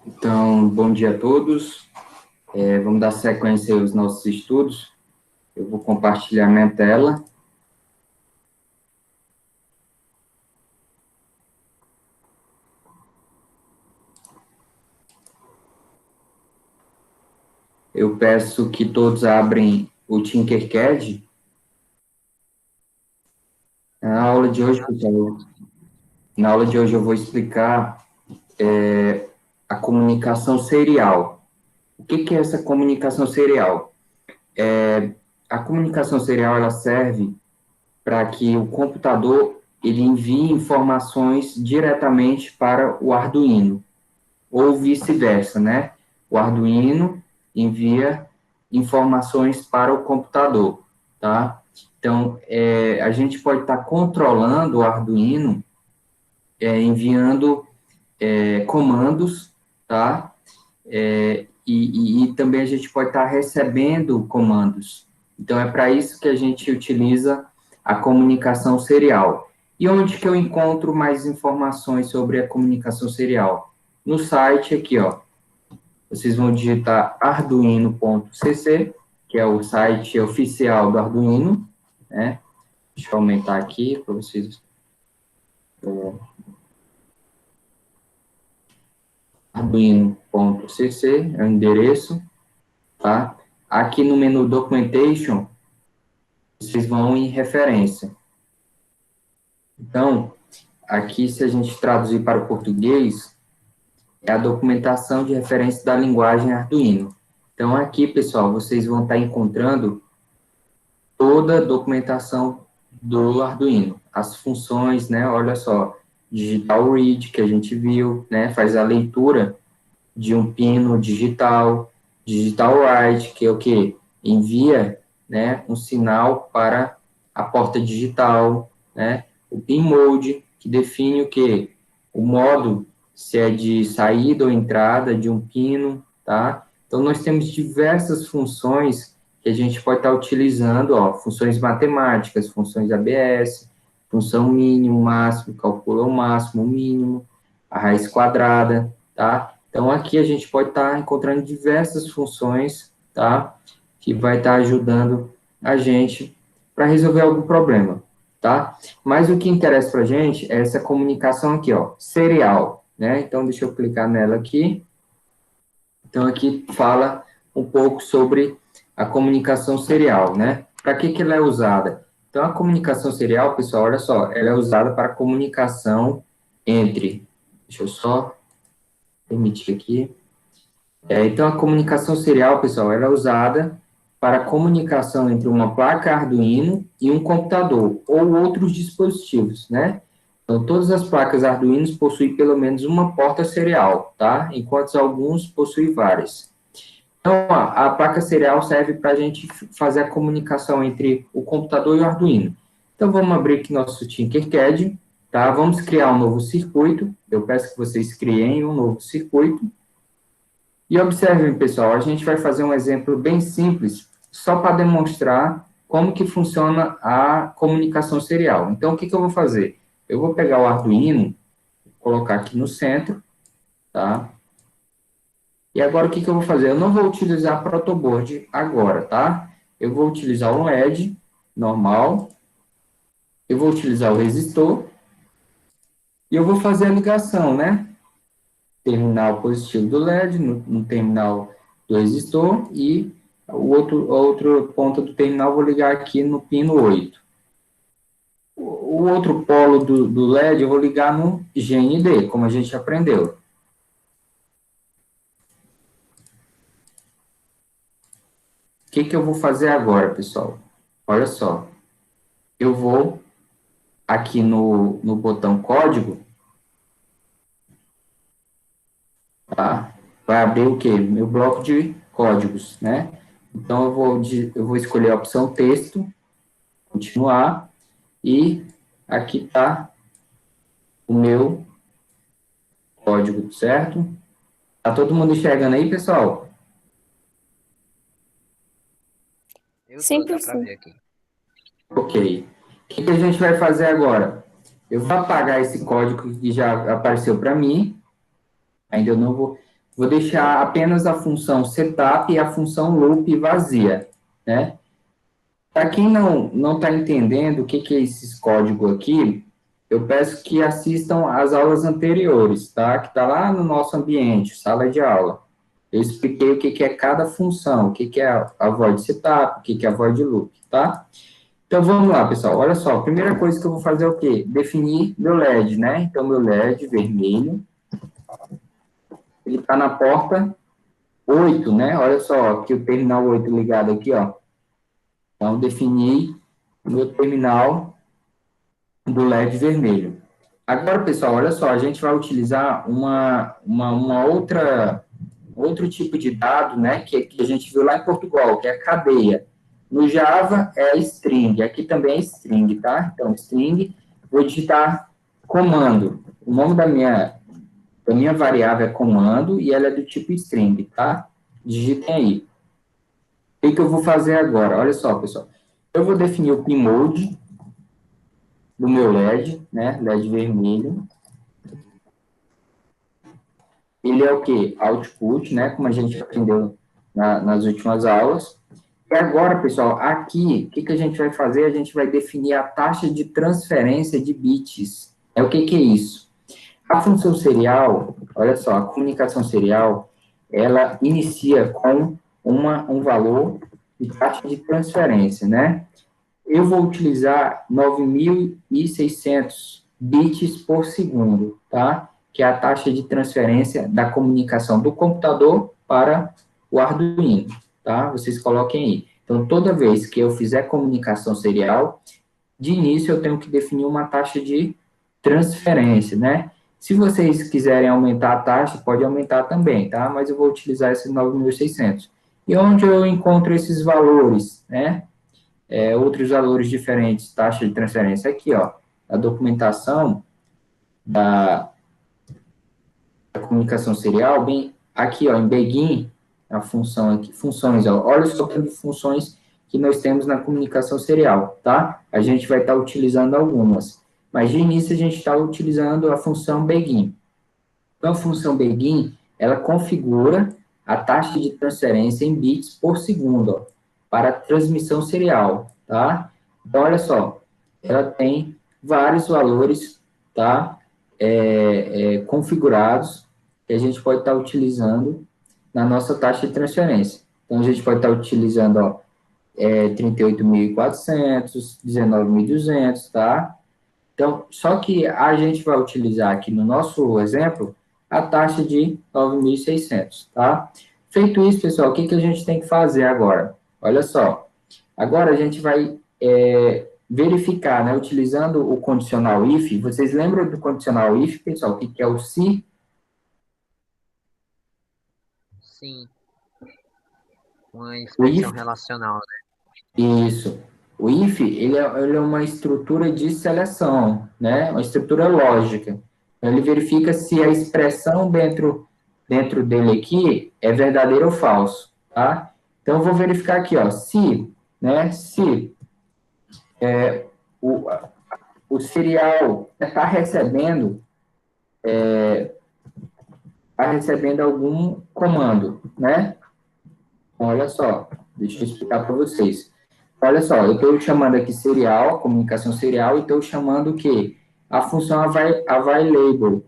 Então, bom dia a todos. Vamos dar sequência aos nossos estudos. Eu vou compartilhar minha tela. Eu peço que todos abrem o Tinkercad. Na aula de hoje, pessoal, eu vou explicar a comunicação serial. O que é essa comunicação serial? A comunicação serial ela serve para que o computador ele envie informações diretamente para o Arduino, ou vice-versa, né? O Arduino envia informações para o computador, tá? Então, a gente pode estar controlando o Arduino, enviando comandos, tá? E também a gente pode estar recebendo comandos. Então, é para isso que a gente utiliza a comunicação serial. E onde que eu encontro mais informações sobre a comunicação serial? No site aqui, ó. Vocês vão digitar arduino.cc, que é o site oficial do Arduino, né? Deixa eu aumentar aqui para vocês. Arduino.cc é o endereço, tá? Aqui no menu Documentation, vocês vão em referência. Então, aqui, se a gente traduzir para o português, é a documentação de referência da linguagem Arduino. Então, aqui, pessoal, vocês vão estar encontrando toda a documentação do Arduino. As funções, né? Olha só, digital read, que a gente viu, né? Faz a leitura de um pino digital, digital write, que é o quê? Envia, né, um sinal para a porta digital, né? O pin mode, que define o quê? O modo, se é de saída ou entrada de um pino, tá? Então, nós temos diversas funções que a gente pode estar utilizando, ó, funções matemáticas, funções ABS, função mínimo, máximo, calcula o máximo, o mínimo, a raiz quadrada, tá? Então, aqui a gente pode estar encontrando diversas funções, tá? Que vai estar ajudando a gente para resolver algum problema, tá? Mas o que interessa para a gente é essa comunicação aqui, ó, serial, né? Então, deixa eu clicar nela aqui. Então, aqui fala um pouco sobre a comunicação serial, né? Para que ela é usada? Então, a comunicação serial, pessoal, olha só, ela é usada para comunicação entre... Deixa eu só permitir aqui. Então, a comunicação serial, pessoal, ela é usada para comunicação entre uma placa Arduino e um computador ou outros dispositivos, né? Então, todas as placas Arduino possuem pelo menos uma porta serial, tá? Enquanto alguns possuem várias. Então, a placa serial serve para a gente fazer a comunicação entre o computador e o Arduino. Então, vamos abrir aqui nosso Tinkercad, tá? Vamos criar um novo circuito. Eu peço que vocês criem um novo circuito. E observem, pessoal, a gente vai fazer um exemplo bem simples, só para demonstrar como que funciona a comunicação serial. Então, o que eu vou fazer? Eu vou pegar o Arduino, colocar aqui no centro, tá? E agora, o que eu vou fazer? Eu não vou utilizar protoboard agora, tá? Eu vou utilizar um LED normal, eu vou utilizar o resistor, e eu vou fazer a ligação, né? Terminal positivo do LED, no terminal do resistor, e outra ponta do terminal vou ligar aqui no pino 8. O outro polo do LED eu vou ligar no GND, como a gente aprendeu. O que eu vou fazer agora, pessoal? Olha só. Eu vou aqui no botão código, tá? Vai abrir o quê? Meu bloco de códigos, né? Então, eu vou escolher a opção texto, continuar, e aqui está o meu código, certo? Tá todo mundo enxergando aí, pessoal? Sim, dá para ver aqui. Ok. O que a gente vai fazer agora? Eu vou apagar esse código que já apareceu para mim, Ainda eu não vou deixar apenas a função setup e a função loop vazia, né? Para quem não está entendendo o que é esses códigos aqui, eu peço que assistam às aulas anteriores, tá? Que está lá no nosso ambiente, sala de aula. Eu expliquei o que é cada função, o que é a void setup, o que é a void loop, tá? Então, vamos lá, pessoal. Olha só, a primeira coisa que eu vou fazer é o quê? Definir meu LED, né? Então, meu LED vermelho, ele está na porta 8, né? Olha só, aqui o terminal 8 ligado aqui, ó. Então, defini o meu terminal do LED vermelho. Agora, pessoal, olha só, a gente vai utilizar uma outro tipo de dado, né, que a gente viu lá em Portugal, que é a cadeia. No Java é string, aqui também é string, tá? Então, string, vou digitar comando. O nome da minha variável é comando e ela é do tipo string, tá? Digitem aí. O que eu vou fazer agora? Olha só, pessoal. Eu vou definir o pmode do meu LED, né? LED vermelho. Ele é o quê? Output, né? Como a gente aprendeu nas últimas aulas. E agora, pessoal, aqui, o que a gente vai fazer? A gente vai definir a taxa de transferência de bits. O que é isso? A função serial, olha só, a comunicação serial, ela inicia com um valor de taxa de transferência, né? Eu vou utilizar 9.600 bits por segundo, tá? Que é a taxa de transferência da comunicação do computador para o Arduino, tá? Vocês coloquem aí. Então, toda vez que eu fizer comunicação serial, de início eu tenho que definir uma taxa de transferência, né? Se vocês quiserem aumentar a taxa, pode aumentar também, tá? Mas eu vou utilizar esses 9.600. E onde eu encontro esses valores, né? Outros valores diferentes, taxa de transferência. Aqui, ó, a documentação da comunicação serial, bem, aqui, ó, em Begin, a função aqui, funções, ó, olha só de funções que nós temos na comunicação serial, tá? A gente vai estar utilizando algumas, mas de início a gente está utilizando a função Begin. Então, a função Begin, ela configura a taxa de transferência em bits por segundo, ó, para transmissão serial, tá? Então, olha só, ela tem vários valores, tá? Configurados que a gente pode estar utilizando na nossa taxa de transferência. Então, a gente pode estar utilizando, ó, 38.400, 19.200, tá? Então, só que a gente vai utilizar aqui no nosso exemplo a taxa de 9.600, tá? Feito isso, pessoal, o que a gente tem que fazer agora? Olha só, agora a gente vai verificar, né, utilizando o condicional if. Vocês lembram do condicional if, pessoal? O que é o se? Sim. Uma expressão relacional, né? Isso. O if, ele é uma estrutura de seleção, né? Uma estrutura lógica. Então, ele verifica se a expressão dentro dele aqui é verdadeira ou falso, tá? Então, eu vou verificar aqui, ó, se o, o serial está recebendo algum comando, né? Olha só, deixa eu explicar para vocês. Olha só, eu estou chamando aqui serial, comunicação serial, e estou chamando o quê? A função available.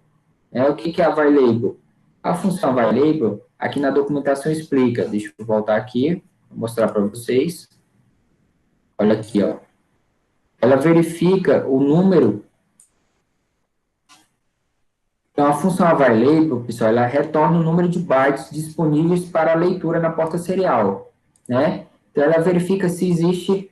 O que é available? A função available, aqui na documentação explica. Deixa eu voltar aqui, vou mostrar para vocês. Olha aqui, ó. Ela verifica o número. Então, a função available, pessoal, ela retorna o número de bytes disponíveis para a leitura na porta serial, né? Então, ela verifica se existe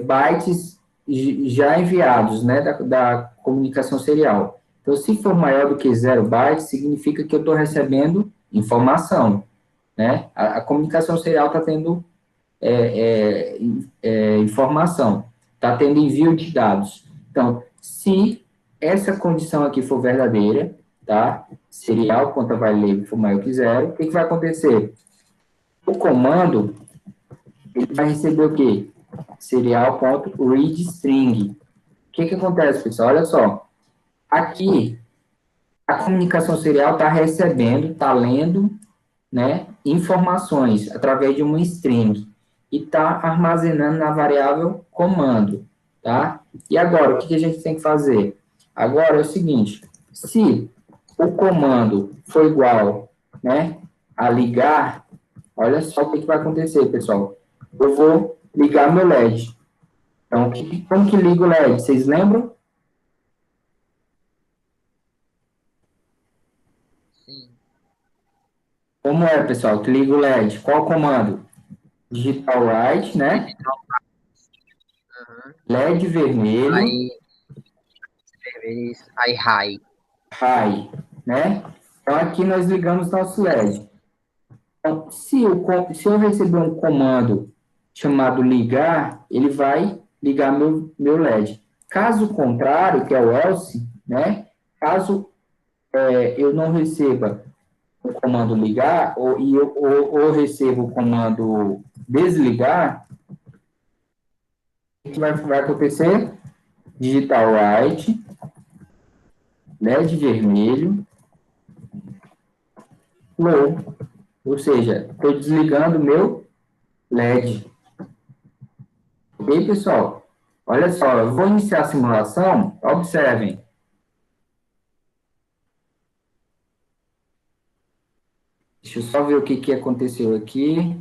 bytes já enviados, né, da comunicação serial. Então, se for maior do que 0 bytes, significa que eu estou recebendo informação, né? A comunicação serial está tendo informação, está tendo envio de dados. Então, se essa condição aqui for verdadeira, tá? Serial, conta value for maior que 0, o que vai acontecer? O comando, ele vai receber o quê? Serial.readString. O que acontece, pessoal? Olha só. Aqui a comunicação serial está recebendo, está lendo, né, informações através de uma string e está armazenando na variável comando, tá? E agora, o que a gente tem que fazer? Agora é o seguinte, se o comando for igual, né, a ligar, olha só o que vai acontecer, pessoal. Eu vou ligar meu LED. Então, como que liga o LED? Vocês lembram? Sim. Como é, pessoal, que liga o LED? Qual o comando? Digital right, né? Digital. Uhum. LED vermelho. Aí, vermelho, aí, high. High, né? Então, aqui nós ligamos nosso LED. Então, se eu receber um comando chamado ligar, ele vai ligar meu LED. Caso contrário, que é o else, né? Caso eu não receba o comando ligar, ou recebo o comando desligar, o que vai acontecer? Digital white, LED vermelho, low. Ou seja, estou desligando meu LED. Ok, pessoal? Olha só, eu vou iniciar a simulação. Observem. Deixa eu só ver o que aconteceu aqui.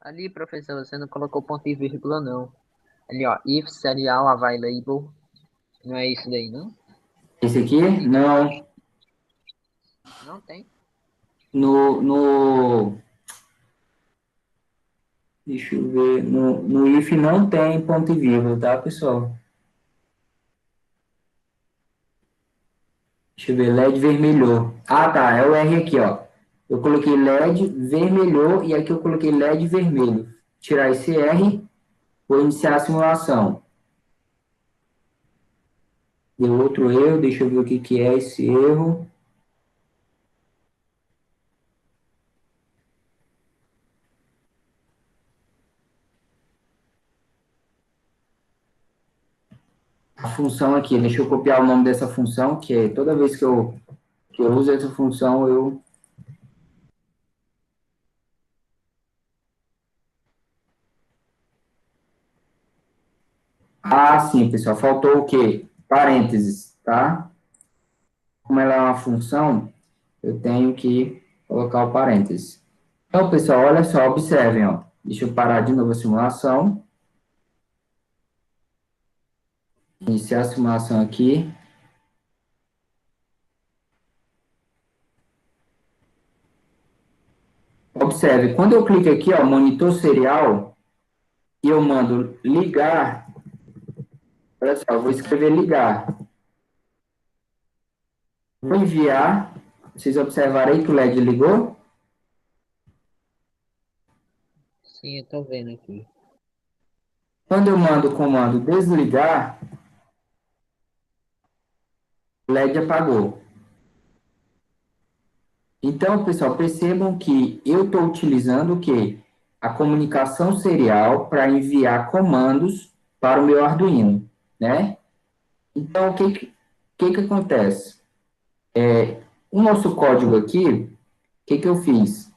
Ali, professor, você não colocou ponto e vírgula, não. Ali, ó, if serial available. Não é isso daí, não? Esse aqui? Não. Não tem. No, deixa eu ver. No if não tem ponto e vírgula, tá, pessoal? Deixa eu ver, LED vermelhou. Ah, tá, é o R aqui, ó. Eu coloquei LED vermelhou e aqui eu coloquei LED vermelho. Tirar esse R, vou iniciar a simulação. Deu outro erro, deixa eu ver o que é esse erro. A função aqui, deixa eu copiar o nome dessa função, que é toda vez que eu uso essa função, eu... Ah, sim, pessoal, faltou o quê? Parênteses, tá? Como ela é uma função, eu tenho que colocar o parênteses. Então, pessoal, olha só, observem, ó. Deixa eu parar de novo a simulação. Iniciar a simulação aqui. Observe, quando eu clico aqui, ó, monitor serial, e eu mando ligar, olha só, eu vou escrever ligar. Vou enviar, vocês observarem aí que o LED ligou. Sim, eu tô vendo aqui. Quando eu mando o comando desligar, o LED apagou. Então, pessoal, percebam que eu estou utilizando o quê? A comunicação serial para enviar comandos para o meu Arduino, né? Então, o que acontece? O nosso código aqui, o que eu fiz?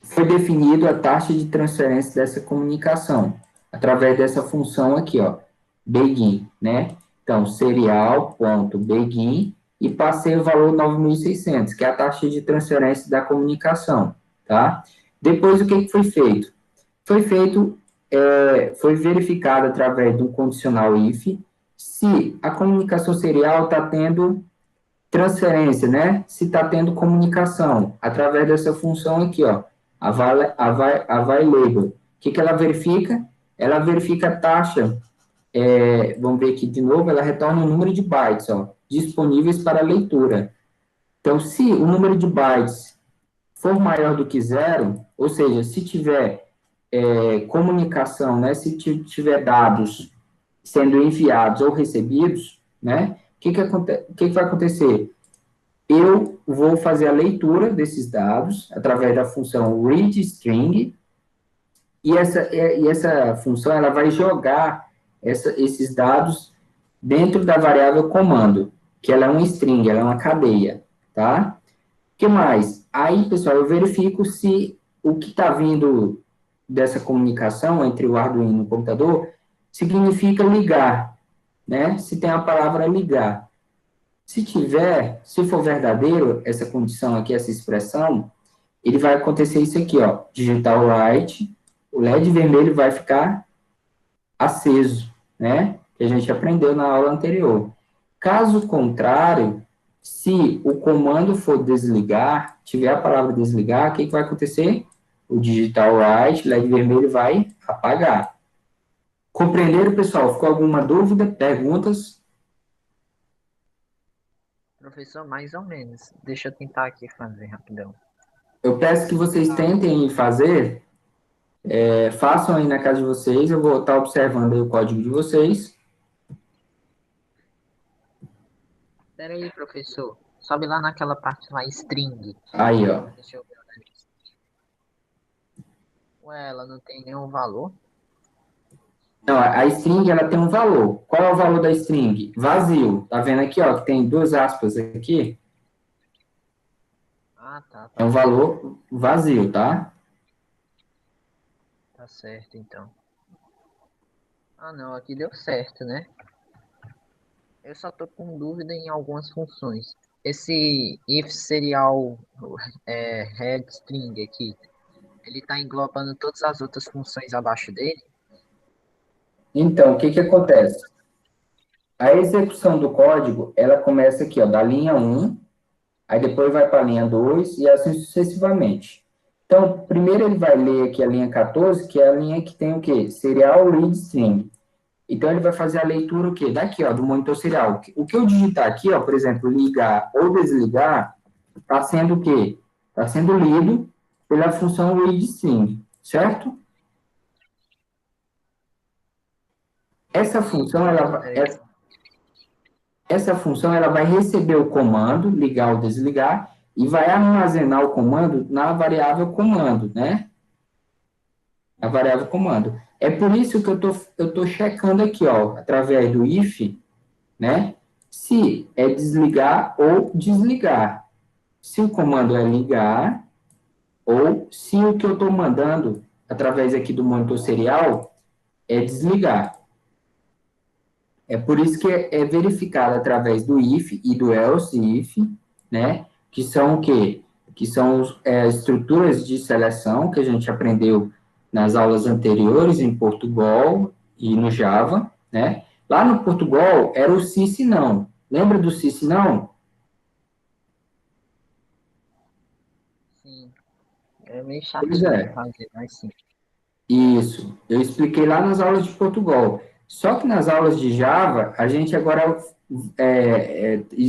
Foi definido a taxa de transferência dessa comunicação, através dessa função aqui, ó, begin, né? Então, serial.begin e passei o valor 9.600, que é a taxa de transferência da comunicação, tá? Depois, o que foi feito? Foi verificado através do condicional if, se a comunicação serial está tendo transferência, né? Se está tendo comunicação, através dessa função aqui, ó, available. O que ela verifica? Ela verifica a taxa, vamos ver aqui de novo, ela retorna o número de bytes, ó, disponíveis para leitura. Então, se o número de bytes for maior do que zero, ou seja, se tiver comunicação, né, se tiver dados sendo enviados ou recebidos, né, o que vai acontecer? Eu vou fazer a leitura desses dados através da função readString, e essa função ela vai jogar esses dados dentro da variável comando, que ela é uma string, ela é uma cadeia, tá? O que mais? Aí, pessoal, eu verifico se o que está vindo dessa comunicação entre o Arduino e o computador significa ligar, né? Se tem a palavra ligar. Se tiver, se for verdadeiro, essa condição aqui, essa expressão, ele vai acontecer isso aqui, ó, digital write, o LED vermelho vai ficar aceso, né? Que a gente aprendeu na aula anterior. Caso contrário, se o comando for desligar, tiver a palavra desligar, o que vai acontecer? O digital write, LED vermelho, vai apagar. Compreenderam, pessoal? Ficou alguma dúvida, perguntas? Professor, mais ou menos. Deixa eu tentar aqui fazer rapidão. Eu peço que vocês tentem fazer, façam aí na casa de vocês, eu vou estar observando aí o código de vocês. Pera aí, professor. Sobe lá naquela parte lá, string. Aí, ó. Deixa eu ver onde é isso. Ué, ela não tem nenhum valor? Não, a string, ela tem um valor. Qual é o valor da string? Vazio. Tá vendo aqui, ó, que tem duas aspas aqui? Ah, tá. É um valor vazio, tá? Tá certo, então. Ah, não. Aqui deu certo, né? Eu só tô com dúvida em algumas funções. Esse if serial head string aqui, ele tá englobando todas as outras funções abaixo dele? Então, o que que acontece? A execução do código, ela começa aqui, ó, da linha 1, aí depois vai para a linha 2 e assim sucessivamente. Então, primeiro ele vai ler aqui a linha 14, que é a linha que tem o quê? Serial read string. Então, ele vai fazer a leitura o quê? Daqui, ó, do monitor serial. O que eu digitar aqui, ó, por exemplo, ligar ou desligar, está sendo o quê? Está sendo lido pela função readString, certo? Essa função, ela vai receber o comando, ligar ou desligar, e vai armazenar o comando na variável comando, né? A variável comando. É por isso que eu tô checando aqui, ó, através do if, né? Se é desligar ou desligar. Se o comando é ligar, ou se o que eu estou mandando, através aqui do monitor serial, é desligar. É por isso que é verificado através do if e do else if, né? Que são o quê? Que são estruturas de seleção que a gente aprendeu nas aulas anteriores em Portugal e no Java, né? Lá no Portugal era o sim se não. Lembra do sim se não? Sim. É meio Pois chatinho de é. fazer, mas sim. Isso, eu expliquei lá nas aulas de Portugal. Só que nas aulas de Java, a gente agora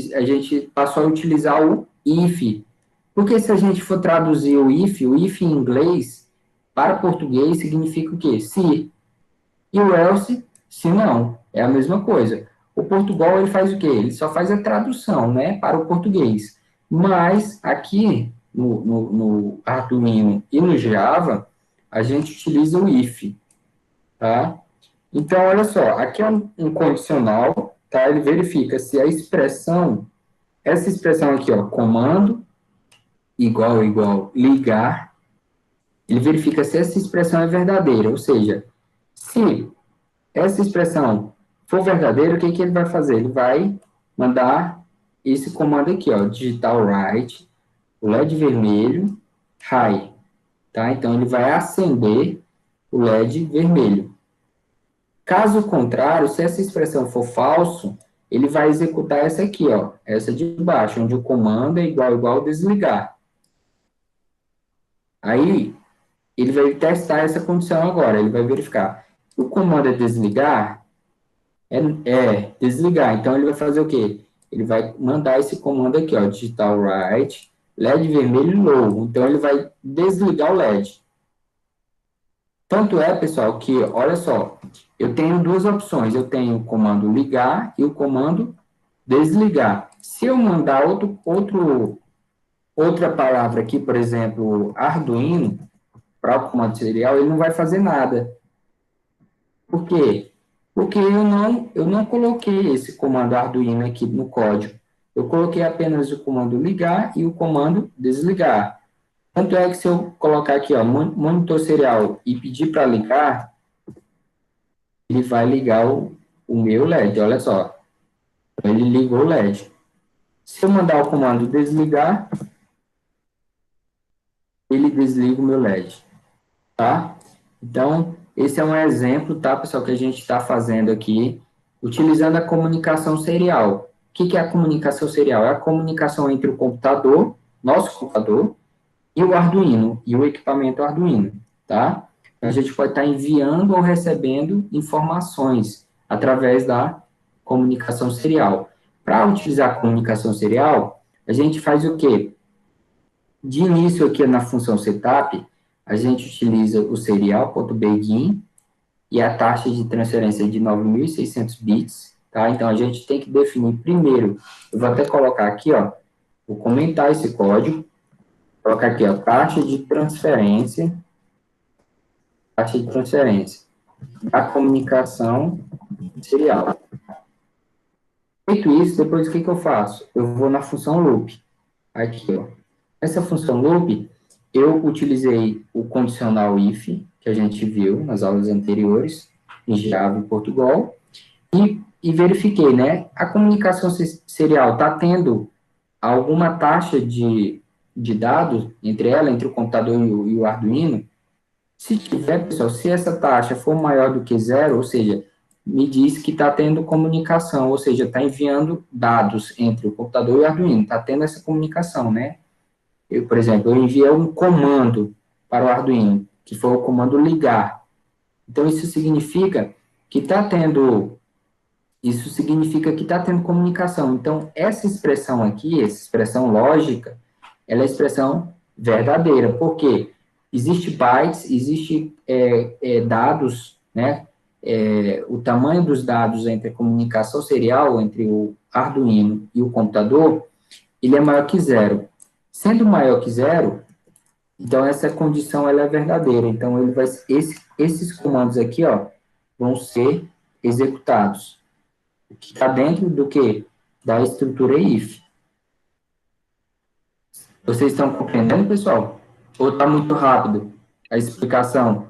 a gente passou a utilizar o if. Porque se a gente for traduzir o if em inglês para português significa o quê? Se. E o else, se não. É a mesma coisa. O Portugal, ele faz o quê? Ele só faz a tradução, né, para o português. Mas aqui no Arduino e no Java, a gente utiliza o if, tá? Então, olha só, aqui é um condicional, tá? Ele verifica se a expressão, essa expressão aqui, ó, comando, igual, ligar, ele verifica se essa expressão é verdadeira, ou seja, se essa expressão for verdadeira, o que que ele vai fazer? Ele vai mandar esse comando aqui, ó, digital write, o LED vermelho, high, tá? Então, ele vai acender o LED vermelho. Caso contrário, se essa expressão for falso, ele vai executar essa aqui, ó, essa de baixo, onde o comando é igual, desligar. Aí, ele vai testar essa condição agora, ele vai verificar. O comando é desligar? Desligar. Então, ele vai fazer o quê? Ele vai mandar esse comando aqui, ó, digital write, LED vermelho low. Então, ele vai desligar o LED. Tanto é, pessoal, que, olha só, eu tenho duas opções. Eu tenho o comando ligar e o comando desligar. Se eu mandar outra palavra aqui, por exemplo, Arduino, para o comando serial, ele não vai fazer nada. Por quê? Porque eu não coloquei esse comando Arduino aqui no código. Eu coloquei apenas o comando ligar e o comando desligar. Tanto é que se eu colocar aqui, ó, monitor serial e pedir para ligar, ele vai ligar o meu LED, olha só. Ele ligou o LED. Se eu mandar o comando desligar, ele desliga o meu LED, tá? Então, esse é um exemplo, tá, pessoal, que a gente está fazendo aqui, utilizando a comunicação serial. O que é a comunicação serial? É a comunicação entre o computador, nosso computador, e o Arduino, e o equipamento Arduino, tá? A gente pode estar enviando ou recebendo informações através da comunicação serial. Para utilizar a comunicação serial, a gente faz o quê? De início aqui na função setup, a gente utiliza o serial.begin e a taxa de transferência de 9.600 bits, tá? Então, a gente tem que definir primeiro, eu vou até colocar aqui, ó, vou comentar esse código, colocar aqui, ó, taxa de transferência da comunicação serial. Feito isso, depois o que eu faço? Eu vou na função loop, aqui, ó. Essa função loop, eu utilizei o condicional if, que a gente viu nas aulas anteriores, em Java e Portugal, e verifiquei, né? A comunicação serial está tendo alguma taxa de dados entre ela, entre o computador e o Arduino? Se tiver, pessoal, se essa taxa for maior do que zero, ou seja, me diz que está tendo comunicação, ou seja, está enviando dados entre o computador e o Arduino, está tendo essa comunicação, né? Eu, por exemplo, eu enviei um comando para o Arduino, que foi o comando ligar. Então, que está tendo, isso significa que está tendo comunicação. Então, essa expressão aqui, essa expressão lógica, ela é a expressão verdadeira. Por quê? Existe bytes, existe dados, né? O tamanho dos dados entre a comunicação serial, entre o Arduino e o computador, ele é maior que zero. Sendo maior que zero, então essa condição ela é verdadeira. Então ele vai, esses comandos aqui, ó, vão ser executados. O que está dentro do que? Da estrutura if. Vocês estão compreendendo, pessoal? Ou está muito rápido a explicação?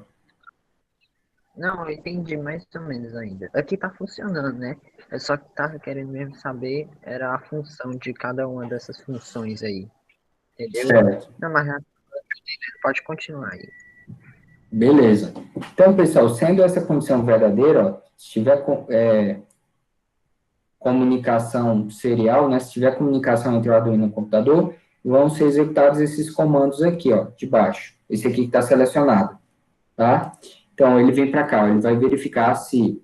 Não, eu entendi mais ou menos ainda. Aqui tá funcionando, né? Eu só tava querendo mesmo saber era a função de cada uma dessas funções aí, entendeu? Certo. Não, mas já pode continuar aí. Beleza. Então, pessoal, sendo essa condição verdadeira, ó, se tiver comunicação serial, né? Se tiver comunicação entre o Arduino e o computador, vão ser executados esses comandos aqui, ó, de baixo. Esse aqui que está selecionado, tá? Então, ele vem para cá, ó, ele vai verificar se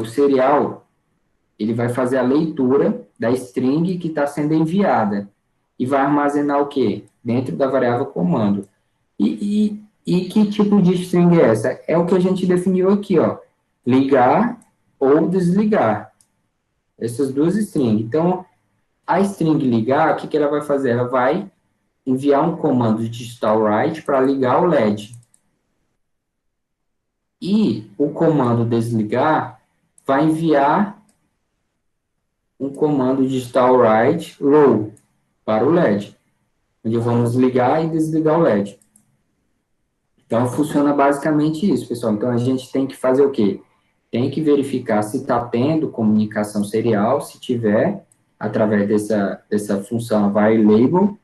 o serial, ele vai fazer a leitura da string que está sendo enviada e vai armazenar o quê? Dentro da variável comando. E que tipo de string é essa? É o que a gente definiu aqui, ó. Ligar ou desligar. Essas duas strings. Então, a string ligar, o que ela vai fazer? Ela vai enviar um comando digital write para ligar o LED. E o comando desligar vai enviar um comando digital write low para o LED, onde vamos ligar e desligar o LED. Então, funciona basicamente isso, pessoal. Então, a gente tem que fazer o quê? Tem que verificar se está tendo comunicação serial, se tiver, através dessa função vai label,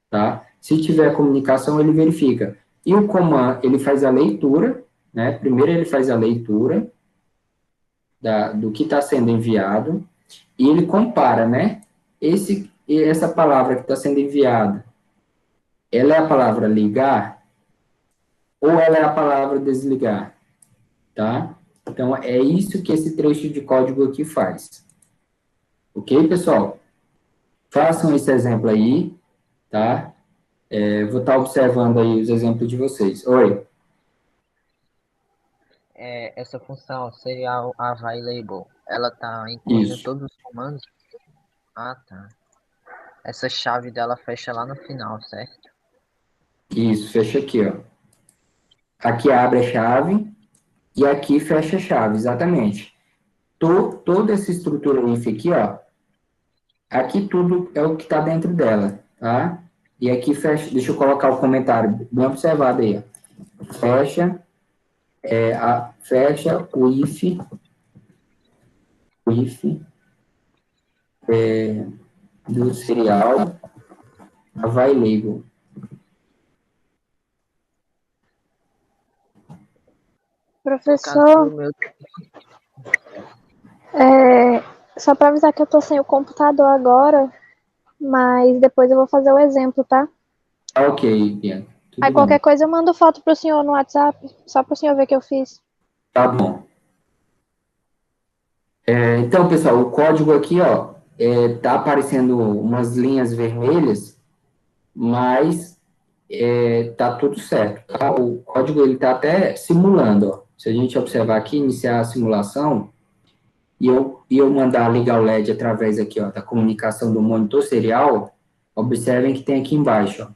tá? Se tiver comunicação, ele verifica. E o comando, ele faz a leitura, né? Primeiro ele faz a leitura do que está sendo enviado e ele compara, né? Essa palavra que está sendo enviada, ela é a palavra ligar ou ela é a palavra desligar, tá? Então, é isso que esse trecho de código aqui faz. Ok, pessoal? Façam esse exemplo aí, tá? Vou estar observando aí os exemplos de vocês. Oi. Essa função serial available, ela tá incluindo Isso, todos os comandos? Ah, tá. Essa chave dela fecha lá no final, certo? isso, fecha aqui, ó. Aqui abre a chave E aqui fecha a chave, exatamente. Toda essa estrutura if aqui, ó, aqui tudo é o que está dentro dela, tá? E aqui fecha, deixa eu colocar o comentário bem observado aí, ó. Fecha o if do serial vai label. No caso, Professor, o meu só para avisar que eu tô sem o computador agora, mas depois eu vou fazer o exemplo, tá? Tá ok, Bianca. Aí Tudo qualquer bem. coisa eu mando foto pro senhor no WhatsApp, só pro senhor ver que eu fiz. Tá bom. Então, pessoal, o código aqui, ó, tá aparecendo umas linhas vermelhas, mas tá tudo certo, tá? O código, ele tá até simulando, ó. Se a gente observar aqui, iniciar a simulação, e eu mandar ligar o LED através aqui, ó, da comunicação do monitor serial, observem que tem aqui embaixo, ó,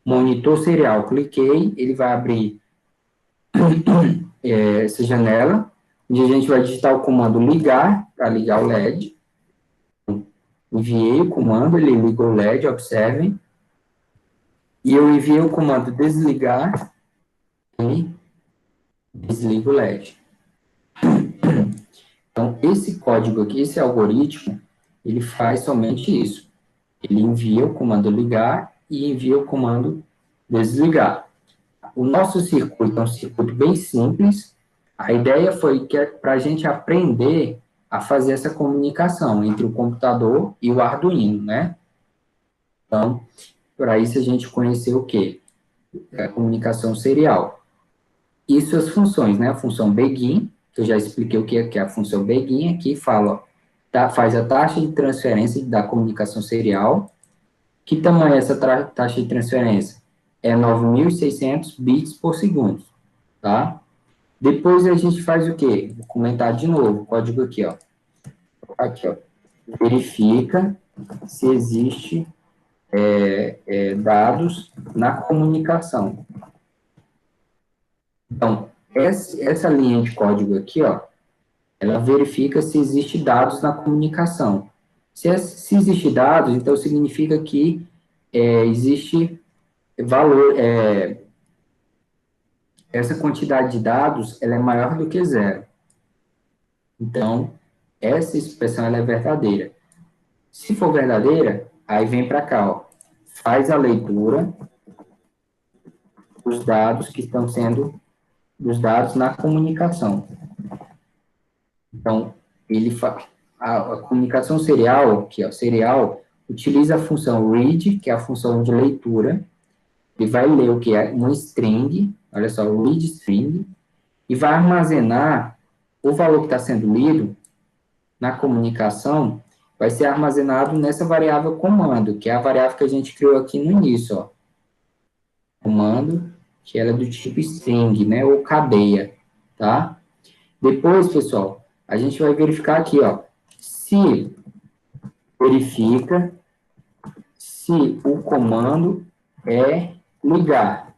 monitor serial. Cliquei, ele vai abrir essa janela, onde a gente vai digitar o comando ligar, para ligar o LED. Enviei o comando, ele ligou o LED, observem. E eu enviei o comando desligar e desligo o LED. Então, esse código aqui, esse algoritmo, ele faz somente isso. Ele envia o comando ligar e envia o comando desligar. O nosso circuito é um circuito bem simples. A ideia foi que para a gente aprender a fazer essa comunicação entre o computador e o Arduino, né? Então, para isso a gente conheceu o quê? A comunicação serial. E suas funções, né? A função begin, que eu já expliquei o que é a função begin, aqui fala, ó, faz a taxa de transferência da comunicação serial. Que tamanho é essa taxa de transferência? É 9.600 bits por segundo, tá? Depois a gente faz o quê? Vou comentar de novo o código aqui, ó. Aqui, ó. Verifica se existe dados na comunicação. Então, essa linha de código aqui, ó, ela verifica se existe dados na comunicação. Se existe dados, então significa que existe valor, essa quantidade de dados, ela é maior do que zero. Então, essa expressão ela é verdadeira. Se for verdadeira, aí vem para cá, ó, faz a leitura dos dados que estão sendo, dos dados na comunicação. Então, a comunicação serial, que é o serial, utiliza a função read, que é a função de leitura. Ele vai ler o que é uma string, olha só, read string, e vai armazenar o valor que está sendo lido na comunicação, vai ser armazenado nessa variável comando, que é a variável que a gente criou aqui no início, ó. Comando, que ela é do tipo string, né, ou cadeia, tá? Depois, pessoal, a gente vai verificar aqui, ó, se verifica se o comando é ligar.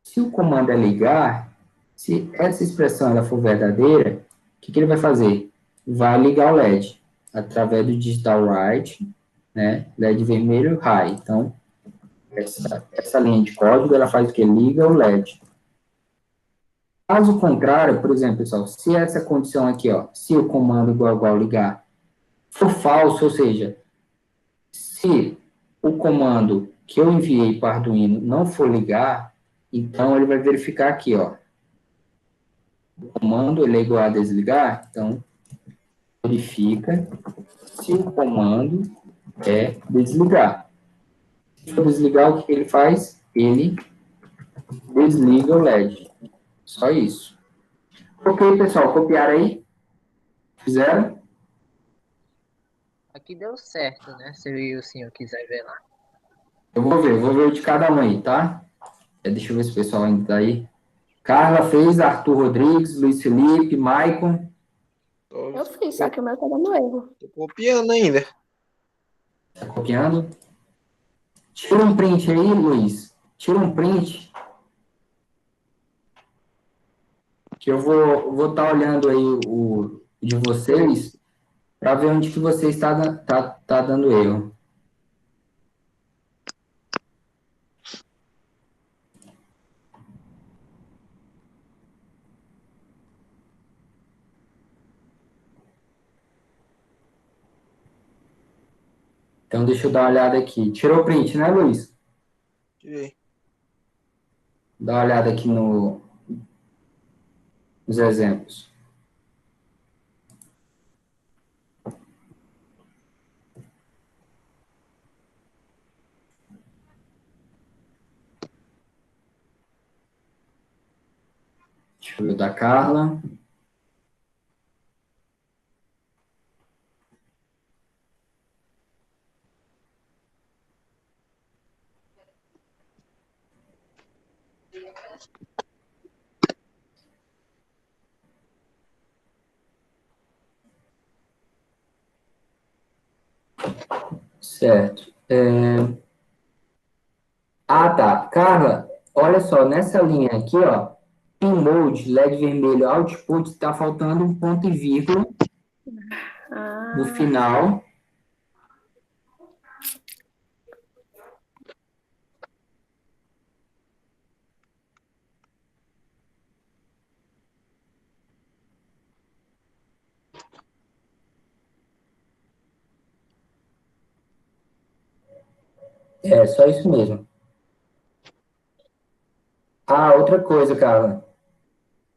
Se o comando é ligar, se essa expressão ela for verdadeira, o que ele vai fazer? Vai ligar o LED através do digital write, né? LED vermelho high. Então, essa linha de código ela faz o que? Liga o LED. Caso contrário, por exemplo, pessoal, se essa condição aqui, ó, se o comando igual ligar for falso, ou seja, se o comando que eu enviei para o Arduino não for ligar, então ele vai verificar aqui, ó, o comando ele é igual a desligar, então verifica se o comando é desligar. Se for desligar, o que ele faz? Ele desliga o LED. Só isso. Ok, pessoal, copiaram aí? Fizeram? aqui deu certo, né? Se o senhor quiser ver lá. Eu vou ver o de cada um aí, tá? Deixa eu ver se o pessoal ainda tá aí. Carla fez, Arthur Rodrigues, Luiz Felipe, Maicon. Tô, Eu fiz, só que o meu tá dando erro. tô copiando ainda. Tá copiando? Tira um print aí, Luiz. Tira um print. que eu vou estar olhando aí o de vocês para ver onde que você tá dando erro. Então, deixa eu dar uma olhada aqui. Tirou o print, né, Luiz? Tirei. Dá uma olhada aqui nos exemplos. Deixa eu ver o da Carla. Certo. Ah, tá. Carla, olha só, nessa linha aqui, ó, em mode, LED vermelho, output, está faltando um ponto e vírgula no final. É, só isso mesmo. Ah, outra coisa, Carla.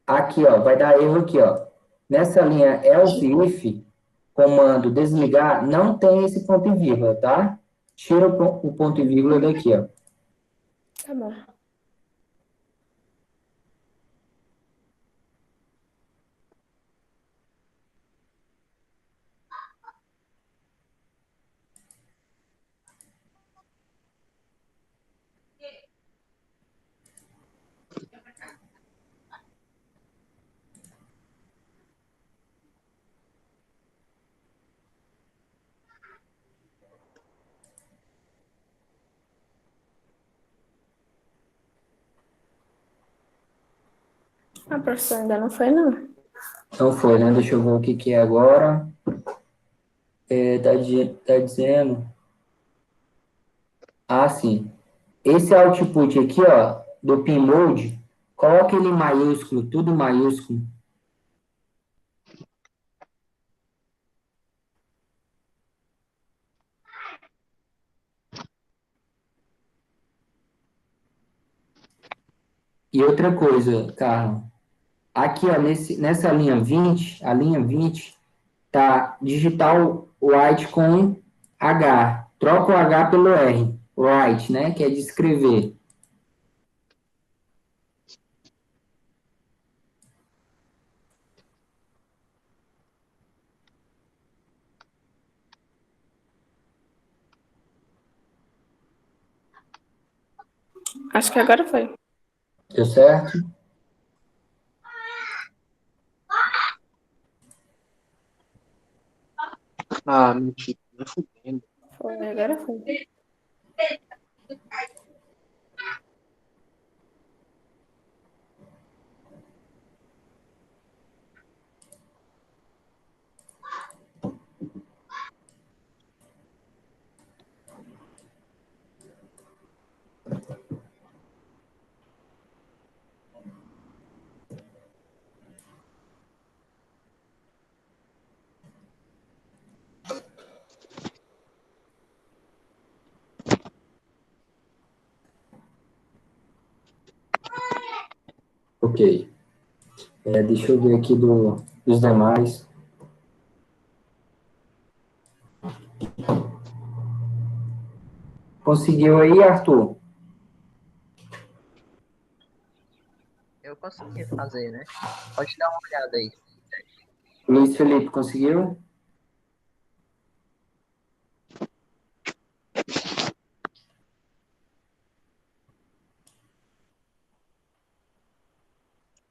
Aqui, ó, vai dar erro aqui, ó. Nessa linha else if, comando desligar, não tem esse ponto e vírgula, tá? Tira o ponto e vírgula daqui, ó. Tá bom. A professora ainda não foi, não. Então foi, né? Deixa eu ver o que que é agora. Tá dizendo... Ah, sim. Esse output aqui, ó, do pinload, coloca ele em maiúsculo, tudo em maiúsculo. E outra coisa, Carlos, aqui, ó, nessa linha 20, a linha 20, tá digital white com H. Troca o H pelo R. Write, né? Que é de escrever. Acho que agora foi. Deu certo? Ah, mentira. Não fudendo. Foi, agora foi. Ok. Deixa eu ver aqui dos demais. Conseguiu aí, Arthur? Eu consegui fazer, né? Pode dar uma olhada aí. Luiz Felipe, conseguiu?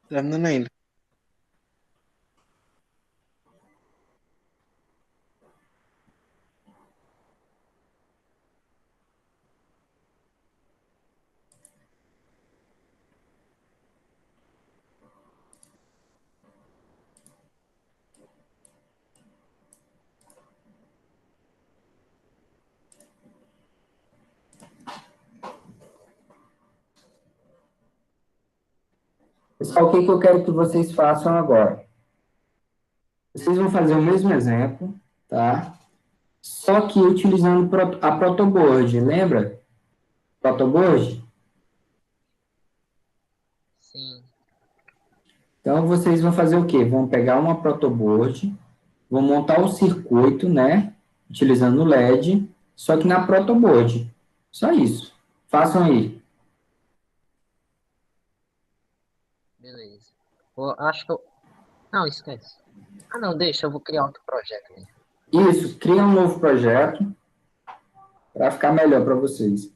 Terminando ainda. Pessoal, o que que eu quero que vocês façam agora? Vocês vão fazer o mesmo exemplo, tá? Só que utilizando a protoboard, lembra? Protoboard? Sim. Então, vocês vão fazer o quê? Vão pegar uma protoboard, vão montar o circuito, né? Utilizando o LED, só que na protoboard. Só isso. Façam aí. Beleza. Acho que eu. Não, esquece. Ah, não, deixa, eu vou criar outro projeto aí. Isso, cria um novo projeto para ficar melhor para vocês.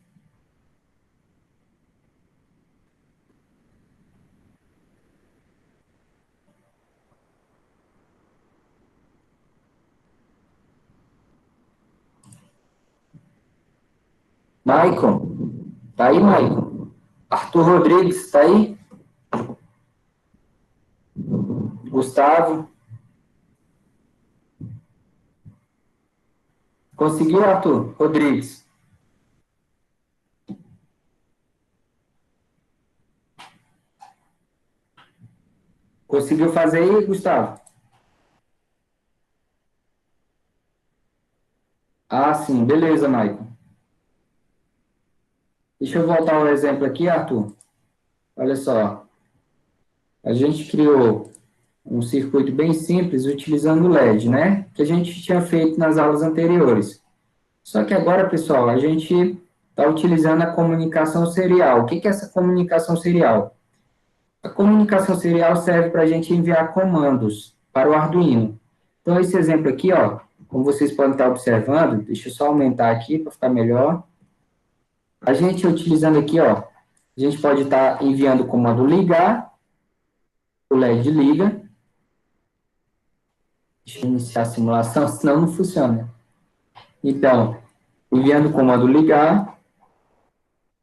Maicon, tá aí, Maicon? Arthur Rodrigues, tá aí? Gustavo, conseguiu, Arthur Rodrigues? Conseguiu fazer aí, Gustavo? Ah, sim, beleza, Maicon. Deixa eu voltar ao exemplo aqui, Arthur. Olha só, a gente criou um circuito bem simples utilizando o LED, né? Que a gente tinha feito nas aulas anteriores. Só que agora, pessoal, a gente está utilizando a comunicação serial. O que que é essa comunicação serial? A comunicação serial serve para a gente enviar comandos para o Arduino. Então, esse exemplo aqui, ó, como vocês podem estar observando, deixa eu só aumentar aqui para ficar melhor. A gente utilizando aqui, ó, a gente pode estar enviando o comando ligar, o LED liga. Deixa eu iniciar a simulação, senão não funciona. Então, enviando o comando ligar,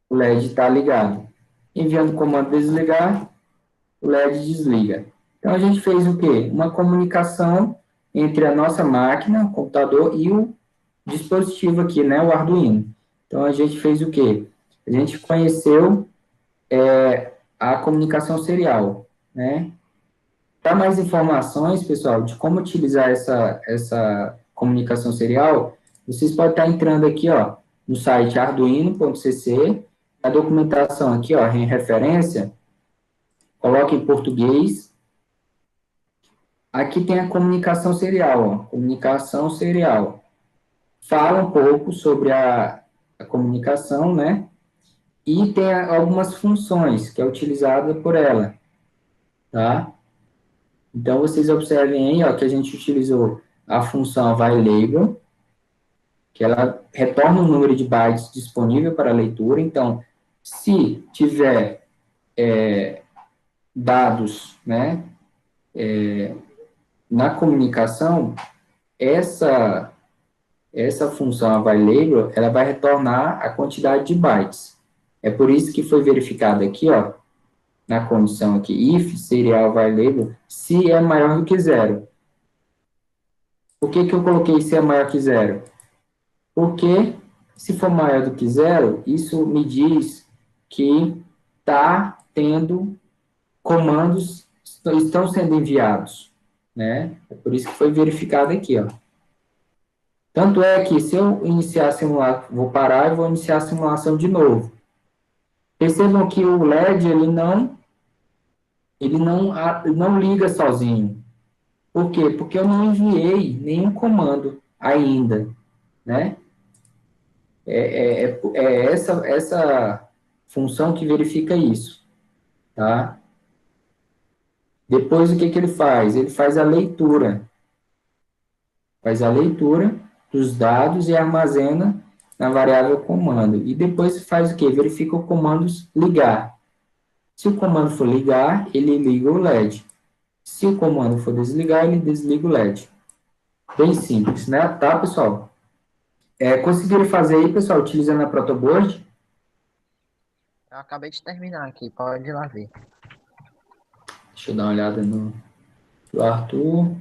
o LED está ligado. Enviando o comando desligar, o LED desliga. Então, a gente fez o quê? Uma comunicação entre a nossa máquina, o computador, e o dispositivo aqui, né, o Arduino. Então, a gente fez o quê? A gente conheceu a comunicação serial, né? Para mais informações, pessoal, de como utilizar essa comunicação serial, vocês podem estar entrando aqui, ó, no site arduino.cc, a documentação aqui, ó, em referência, coloque em português. Aqui tem a comunicação serial, ó, comunicação serial. Fala um pouco sobre a comunicação, né? E tem algumas funções que é utilizada por ela, tá? Então, vocês observem aí, ó, que a gente utilizou a função VaiLabel, que ela retorna o número de bytes disponível para leitura. Então, se tiver dados, né, na comunicação, essa função VaiLabel, ela vai retornar a quantidade de bytes. É por isso que foi verificado aqui, ó, na condição aqui, if serial VaiLabel, se é maior do que zero. Por que que eu coloquei se é maior que zero? Porque, se for maior do que zero, isso me diz que está tendo comandos, estão sendo enviados, né? É por isso que foi verificado aqui, ó. Tanto é que, se eu iniciar a simulação, vou parar e vou iniciar a simulação de novo. Percebam que o LED, ele não liga sozinho. Por quê? Porque eu não enviei nenhum comando ainda, né? É essa função que verifica isso, tá? Depois, o que que ele faz? Ele faz a leitura dos dados e armazena na variável comando. E depois faz o quê? Verifica o comando ligar. Se o comando for ligar, ele liga o LED. Se o comando for desligar, ele desliga o LED. Bem simples, né? Tá, pessoal? Conseguiram fazer aí, pessoal, utilizando a protoboard? Eu acabei de terminar aqui, pode ir lá ver. Deixa eu dar uma olhada no do Arthur.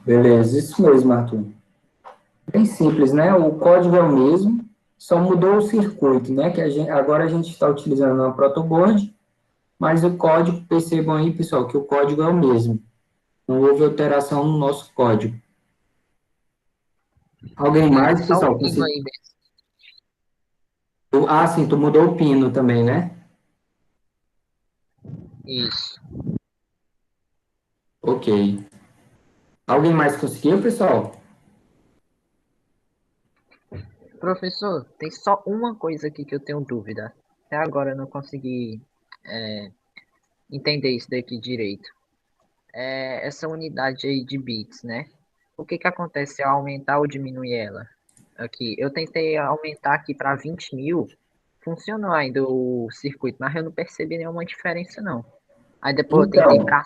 Beleza, isso mesmo, Arthur. Bem simples, né? O código é o mesmo, só mudou o circuito, né? Que agora a gente está utilizando uma protoboard, mas o código, percebam aí, pessoal, que o código é o mesmo. Não houve alteração no nosso código. Alguém Entendi. mais, Só o pessoal? pino aí mesmo. Ah, sim, tu mudou o pino também, né? Isso. Ok. Alguém mais conseguiu, pessoal? Professor, tem só uma coisa aqui que eu tenho dúvida. Até agora eu não consegui entender isso daqui direito. Essa unidade aí de bits, né? O que que acontece se eu aumentar ou diminuir ela? Aqui, eu tentei aumentar aqui para 20.000, funcionou ainda o circuito, mas eu não percebi nenhuma diferença não. Aí depois eu tentei Então, para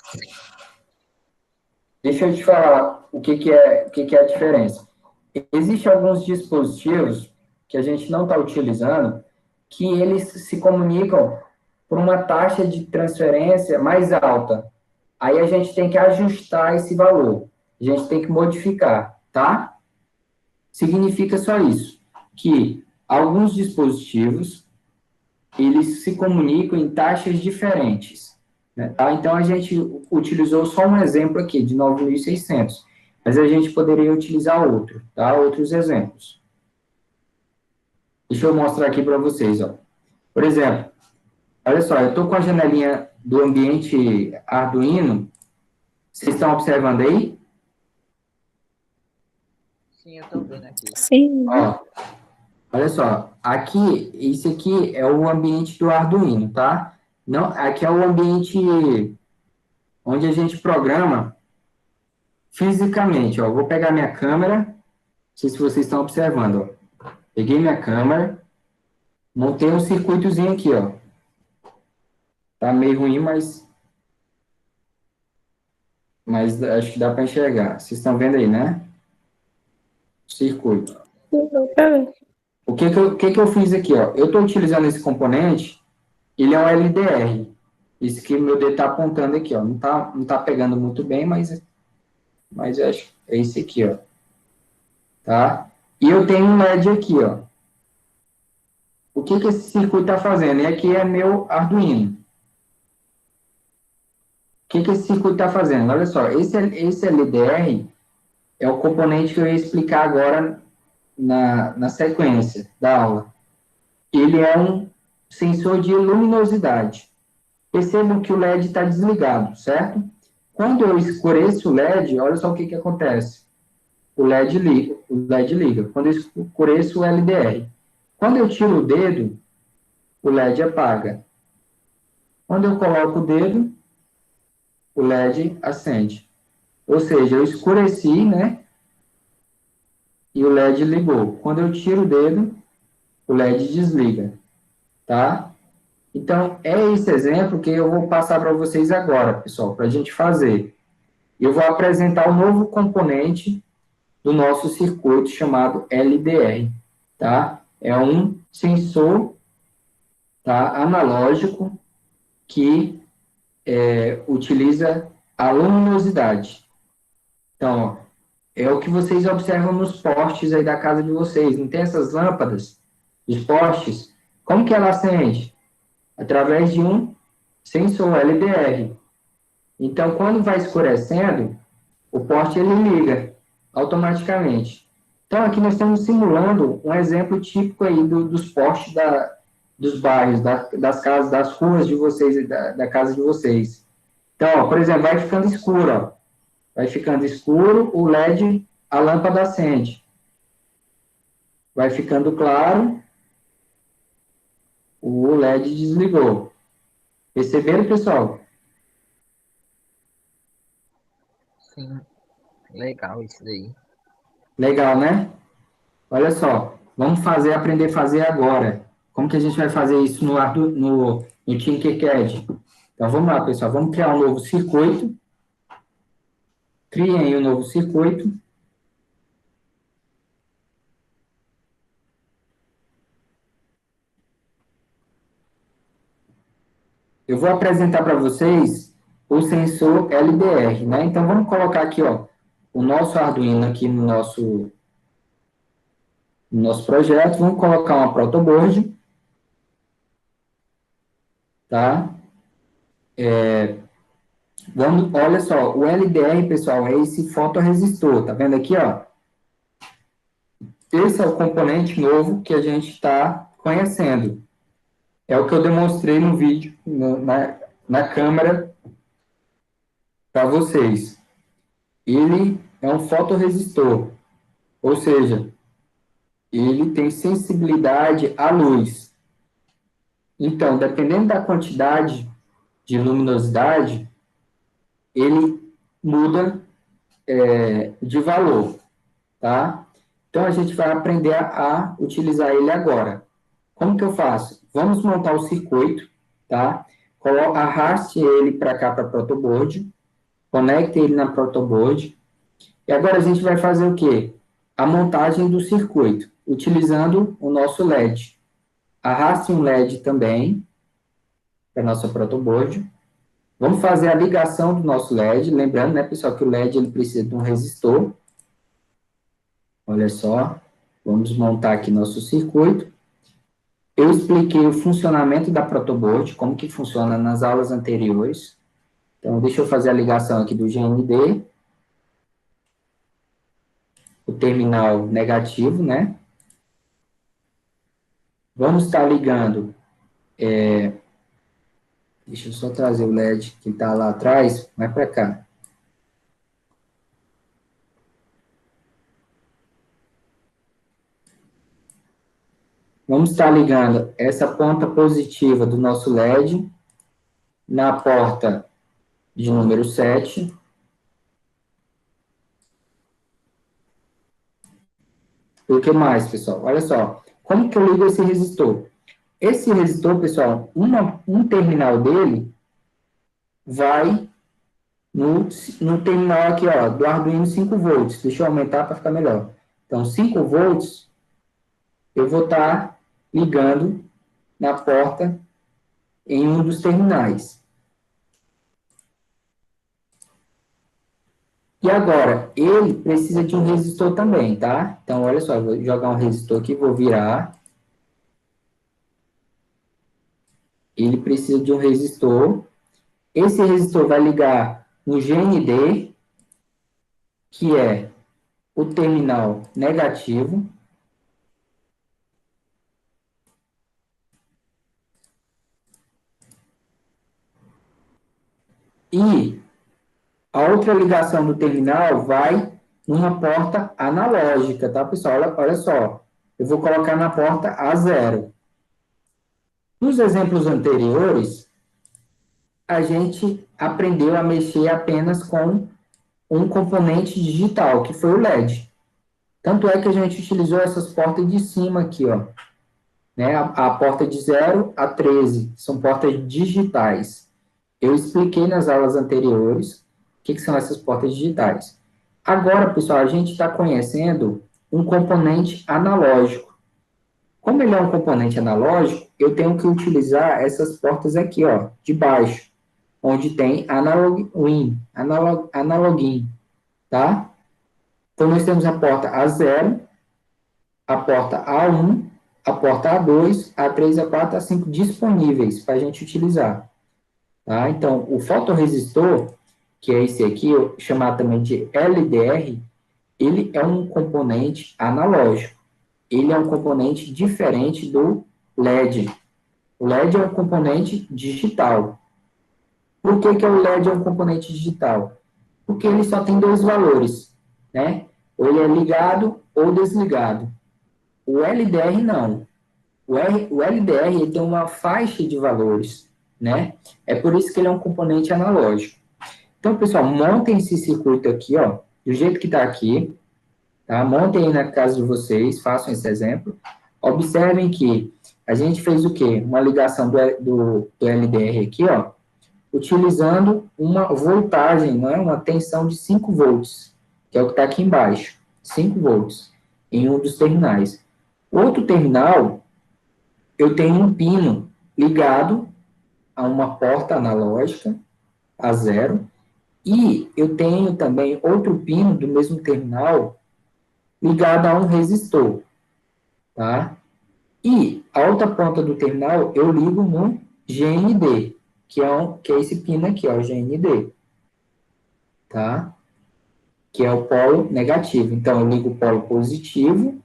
deixa eu te falar o que que é a diferença. Existem alguns dispositivos que a gente não está utilizando que eles se comunicam por uma taxa de transferência mais alta. Aí a gente tem que ajustar esse valor. A gente tem que modificar, tá? Significa só isso, que alguns dispositivos eles se comunicam em taxas diferentes, né, tá? Então, a gente utilizou só um exemplo aqui, de 9.600, mas a gente poderia utilizar outro, tá? Outros exemplos. Deixa eu mostrar aqui para vocês, ó. Por exemplo, olha só, eu estou com a janelinha do ambiente Arduino, vocês estão observando aí? sim, eu tô vendo aqui. Sim. Ó, olha só, aqui, esse aqui é o ambiente do Arduino, tá? Não, aqui é o ambiente onde a gente programa fisicamente, ó. Vou pegar minha câmera, não sei se vocês estão observando, ó. Peguei minha câmera, montei um circuitozinho aqui, ó. Tá meio ruim, mas acho que dá para enxergar. Vocês estão vendo aí, né? Circuito. Sim, deu pra ver. O que que eu fiz aqui, ó? Eu estou utilizando esse componente, ele é um LDR. Isso que o meu dedo está apontando aqui, ó. Não tá pegando muito bem, mas eu acho é esse aqui, ó. Tá? E eu tenho um LED aqui, ó. O que que esse circuito está fazendo? E aqui é meu Arduino. O que que esse circuito está fazendo? Olha só, esse LDR é o componente que eu ia explicar agora na sequência da aula. Ele é um sensor de luminosidade. Percebam que o LED está desligado, certo? Quando eu escureço o LED, olha só o que que acontece. O LED liga, o LED liga. Quando eu escureço o LDR. Quando eu tiro o dedo, o LED apaga. Quando eu coloco o dedo, o LED acende. Ou seja, eu escureci, né? E o LED ligou. Quando eu tiro o dedo, o LED desliga, tá? Então, é esse exemplo que eu vou passar para vocês agora, pessoal, para a gente fazer. Eu vou apresentar o novo componente do nosso circuito chamado LDR, tá? É um sensor, tá, analógico que utiliza a luminosidade. Então, ó, é o que vocês observam nos postes aí da casa de vocês. Não tem essas lâmpadas dos postes? Como que ela acende? Através de um sensor LDR. Então, quando vai escurecendo, o poste ele liga automaticamente. Então, aqui nós estamos simulando um exemplo típico aí dos postes dos bairros, das casas, das ruas de vocês, da casa de vocês. Então, ó, por exemplo, vai ficando escuro, ó. Vai ficando escuro, o LED, a lâmpada acende. Vai ficando claro, o LED desligou. Perceberam, pessoal? sim, legal isso daí. Legal, né? Olha só, vamos aprender a fazer agora. Como que a gente vai fazer isso no Tinkercad? Então, vamos lá, pessoal. Vamos criar um novo circuito. Criem aí um novo circuito. Eu vou apresentar para vocês o sensor LDR, né? Então, vamos colocar aqui, ó, o nosso Arduino aqui no nosso projeto, vamos colocar uma protoboard, tá? Olha só, o LDR, pessoal, é esse fotorresistor, tá vendo aqui, ó? Esse é o componente novo que a gente está conhecendo. É o que eu demonstrei no vídeo, na câmera, para vocês. Ele é um fotorresistor, ou seja, ele tem sensibilidade à luz. Então, dependendo da quantidade de luminosidade, ele muda de valor, tá? Então, a gente vai aprender a utilizar ele agora. Como que eu faço? Vamos montar o circuito, tá? Arraste ele para cá, para a protoboard, conecte ele na protoboard, e agora a gente vai fazer o quê? A montagem do circuito, utilizando o nosso LED. Arraste um LED também, para a nossa protoboard. Vamos fazer a ligação do nosso LED, lembrando, né, pessoal, que o LED ele precisa de um resistor. Olha só, vamos montar aqui nosso circuito. Eu expliquei o funcionamento da protoboard, como que funciona nas aulas anteriores. Então, deixa eu fazer a ligação aqui do GND. O terminal negativo, né? Vamos estar ligando... deixa eu só trazer o LED que está lá atrás, vai para cá. Vamos estar ligando essa ponta positiva do nosso LED na porta de número 7. O que mais, pessoal? Olha só, como que eu ligo esse resistor? Esse resistor, pessoal, um terminal dele vai no terminal aqui, ó, do Arduino 5 volts. Deixa eu aumentar para ficar melhor. Então, 5 volts, eu vou estar ligando na porta em um dos terminais. E agora, ele precisa de um resistor também, tá? Então, olha só, eu vou jogar um resistor aqui, vou virar. Ele precisa de um resistor. Esse resistor vai ligar no GND, que é o terminal negativo. E a outra ligação do terminal vai numa porta analógica, tá, pessoal? Olha só, eu vou colocar na porta A0. Nos exemplos anteriores, a gente aprendeu a mexer apenas com um componente digital, que foi o LED. Tanto é que a gente utilizou essas portas de cima aqui, ó. Né? A porta de 0 a 13, são portas digitais. Eu expliquei nas aulas anteriores o que são essas portas digitais. Agora, pessoal, a gente está conhecendo um componente analógico. Como ele é um componente analógico, eu tenho que utilizar essas portas aqui, ó, de baixo, onde tem analog in, tá? Então, nós temos a porta A0, a porta A1, a porta A2, A3, A4, A5 disponíveis para a gente utilizar. Tá? Então, o fotorresistor, que é esse aqui, chamado também de LDR, ele é um componente analógico. Ele é um componente diferente do LED. O LED é um componente digital. Por que o LED é um componente digital? Porque ele só tem dois valores, né? Ou ele é ligado ou desligado. O LDR não. O LDR ele tem uma faixa de valores, né? É por isso que ele é um componente analógico. Então, pessoal, montem esse circuito aqui, ó, do jeito que está aqui, tá? Montem aí na casa de vocês, façam esse exemplo. Observem que a gente fez o quê? Uma ligação do LDR aqui, ó, utilizando uma voltagem, não é? Uma tensão de 5 volts, que é o que está aqui embaixo, 5 volts, em um dos terminais. Outro terminal, eu tenho um pino ligado a uma porta analógica, A0, E eu tenho também outro pino do mesmo terminal ligado a um resistor, tá? E a outra ponta do terminal eu ligo no GND, que é esse pino aqui, ó, o GND, tá? Que é o polo negativo. Então, eu ligo o polo positivo,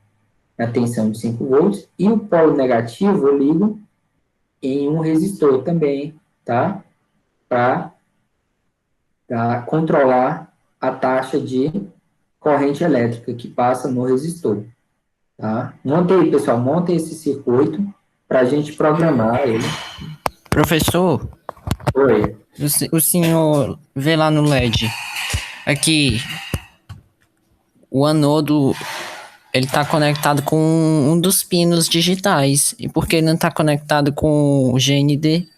na tensão de 5 volts, e o polo negativo eu ligo em um resistor também, tá? Para controlar a taxa de corrente elétrica que passa no resistor, tá? Montei, pessoal, montem esse circuito para a gente programar ele. Professor, Oi. o senhor vê lá no LED. Aqui, o anodo, ele tá conectado com um dos pinos digitais. E por que ele não tá conectado com o GND?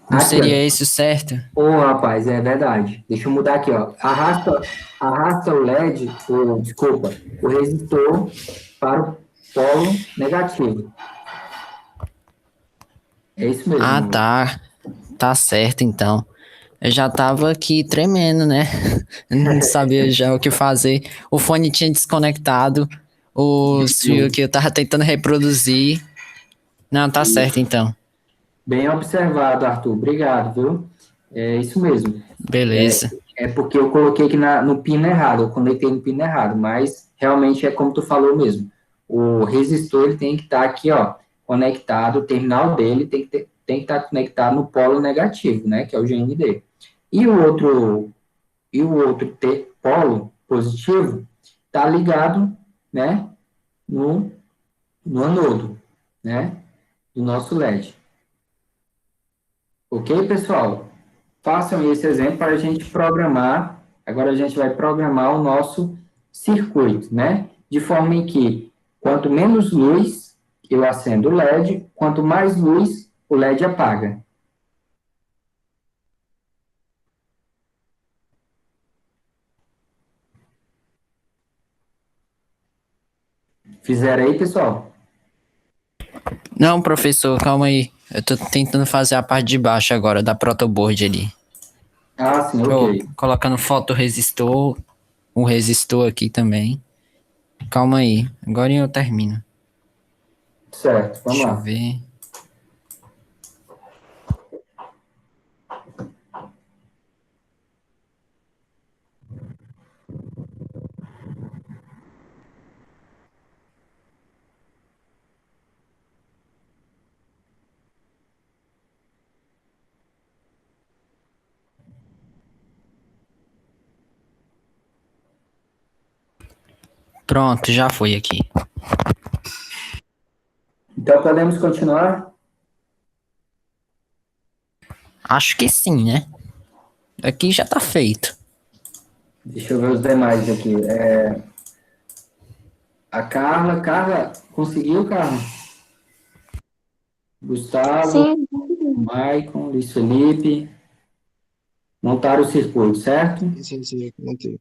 Não Aqui, seria ó. esse o certo? Ô, rapaz, é verdade. Deixa eu mudar aqui, ó. Arrasta o LED, desculpa, o resistor para o polo negativo. É isso mesmo. Ah, tá. Tá certo, então. Eu já tava aqui tremendo, né? Não sabia já o que fazer. O fone tinha desconectado. Os fios que eu tava tentando reproduzir. Não, tá certo, então. Bem observado, Arthur. Obrigado, viu? É isso mesmo. Beleza. É porque eu coloquei aqui no pino errado, eu conectei no pino errado, mas realmente é como tu falou mesmo. O resistor ele tem que estar aqui, ó, conectado, o terminal dele tem que estar conectado no polo negativo, né, que é o GND. E o outro polo positivo está ligado, né, no anodo, né, do nosso LED. Ok, pessoal? Façam esse exemplo para a gente programar. Agora a gente vai programar o nosso circuito, né? De forma em que, quanto menos luz eu acendo o LED, quanto mais luz o LED apaga. Fizeram aí, pessoal? Não, professor, calma aí. Eu tô tentando fazer a parte de baixo agora, da protoboard ali. Ah, sim, ok. Colocando fotoresistor, um resistor aqui também. Calma aí, agora eu termino. Certo, vamos Deixa lá. eu ver. Pronto, já foi aqui. Então, podemos continuar? Acho que sim, né? Aqui já tá feito. Deixa eu ver os demais aqui. A Carla, conseguiu, Carla? Gustavo, Sim, Maicon, Luiz Felipe, montaram o circuito, certo? Sim, mantei.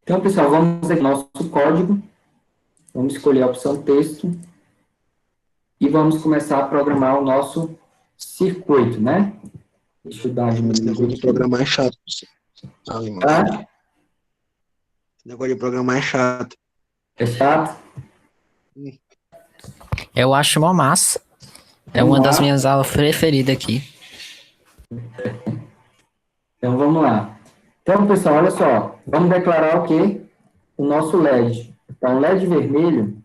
Então, pessoal, vamos aqui no nosso código, vamos escolher a opção texto e vamos começar a programar o nosso circuito, né? Deixa eu dar uma Esse diminuída negócio de aqui. programar é chato. Ali, mano. Tá? Esse negócio de programar é chato. É chato? Eu acho uma massa. É Vamos uma lá. das minhas aulas preferidas aqui. Então, vamos lá. Então, pessoal, olha só. Vamos declarar o quê? O nosso LED. Então, o LED vermelho,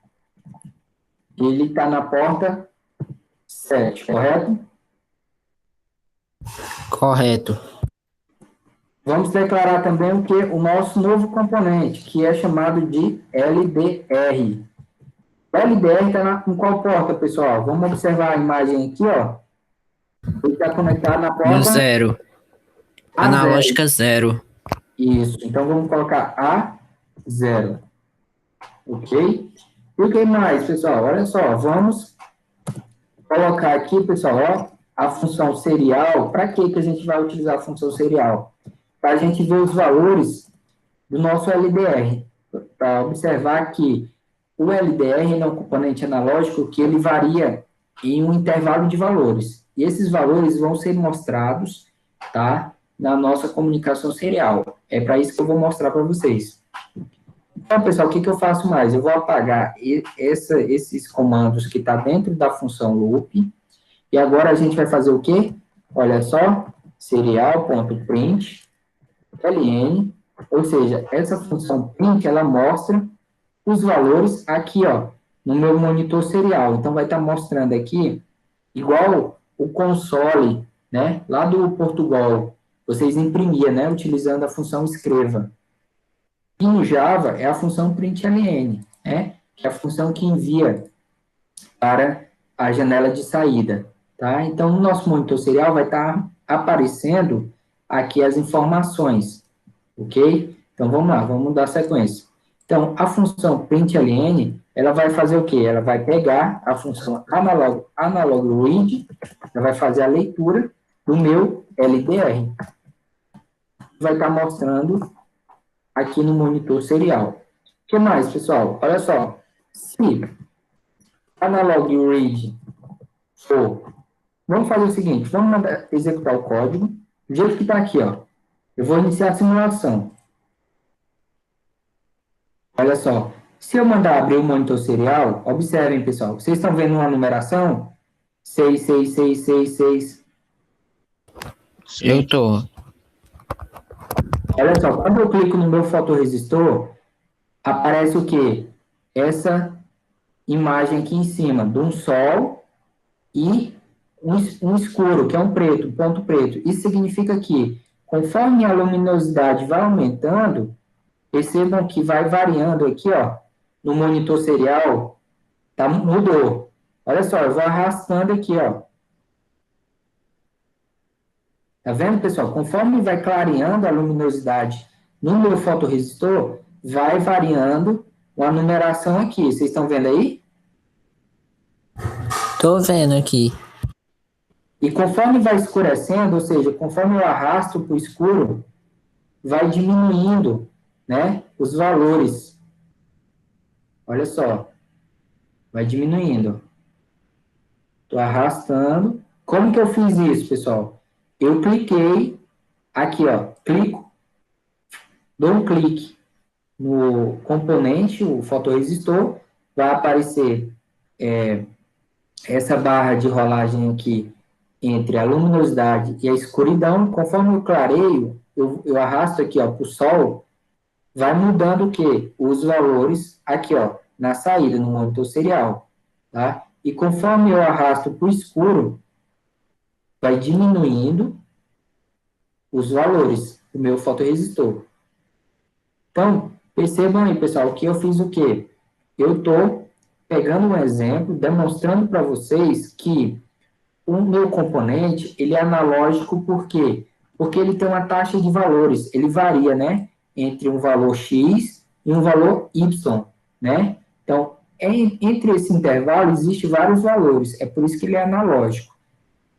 ele está na porta 7, correto? Correto. Vamos declarar também o que? O nosso novo componente, que é chamado de LDR. O LDR está em qual porta, pessoal? Vamos observar a imagem aqui, ó. Ele está conectado na porta No zero. A0. Analógica zero. Isso. Então, vamos colocar A0. Ok? E o que mais, pessoal? Olha só, vamos colocar aqui, pessoal, ó, a função serial. Para que a gente vai utilizar a função serial? Para a gente ver os valores do nosso LDR. Para observar que o LDR é um componente analógico que ele varia em um intervalo de valores. E esses valores vão ser mostrados, tá, na nossa comunicação serial. É para isso que eu vou mostrar para vocês. Então, pessoal, o que eu faço mais? Eu vou apagar esses comandos que está dentro da função loop, e agora a gente vai fazer o quê? Olha só, serial.print, ln, ou seja, essa função print, ela mostra os valores aqui, ó, no meu monitor serial. Então, vai estar mostrando aqui, igual o console, né, lá do Portugal, vocês imprimiam, né, utilizando a função escreva. E no Java é a função println, né, que é a função que envia para a janela de saída, tá? Então, no nosso monitor serial vai estar aparecendo aqui as informações, ok? Então, vamos lá, vamos dar sequência. Então, a função println, ela vai fazer o quê? Ela vai pegar a função analog_read, ela vai fazer a leitura do meu LDR. Vai estar mostrando aqui no monitor serial. O que mais, pessoal? Olha só, se analog_read for, vamos fazer o seguinte, vamos mandar executar o código, do jeito que está aqui, ó. Eu vou iniciar a simulação. Olha só, se eu mandar abrir o monitor serial, observem, pessoal, vocês estão vendo uma numeração? 6, 6, 6, 6, 6. Eu tô. Olha só, quando eu clico no meu fotorresistor, aparece o quê? Essa imagem aqui em cima, de um sol e um escuro, que é um preto, um ponto preto. Isso significa que, conforme a luminosidade vai aumentando, percebam que vai variando aqui, ó, no monitor serial, tá, mudou. Olha só, eu vou arrastando aqui, ó. Tá vendo, pessoal? Conforme vai clareando a luminosidade no meu fotorresistor, vai variando a numeração aqui. Vocês estão vendo aí? Tô vendo aqui. E conforme vai escurecendo, ou seja, conforme eu arrasto para o escuro, vai diminuindo, né, os valores. Olha só. Vai diminuindo. Estou arrastando. Como que eu fiz isso, pessoal? Eu cliquei aqui, ó. Clico. Dou um clique no componente, o fotorresistor. Vai aparecer essa barra de rolagem aqui entre a luminosidade e a escuridão. Conforme eu clareio, eu arrasto aqui, ó, para o sol, vai mudando o quê? Os valores aqui, ó, na saída, no monitor serial, tá? E conforme eu arrasto para o escuro, vai diminuindo os valores do meu fotorresistor. Então, percebam aí, pessoal, que eu fiz o quê? Eu estou pegando um exemplo, demonstrando para vocês que o meu componente, ele é analógico por quê? Porque ele tem uma taxa de valores, ele varia, né? Entre um valor X e um valor Y, né? Então, entre esse intervalo, existem vários valores, é por isso que ele é analógico.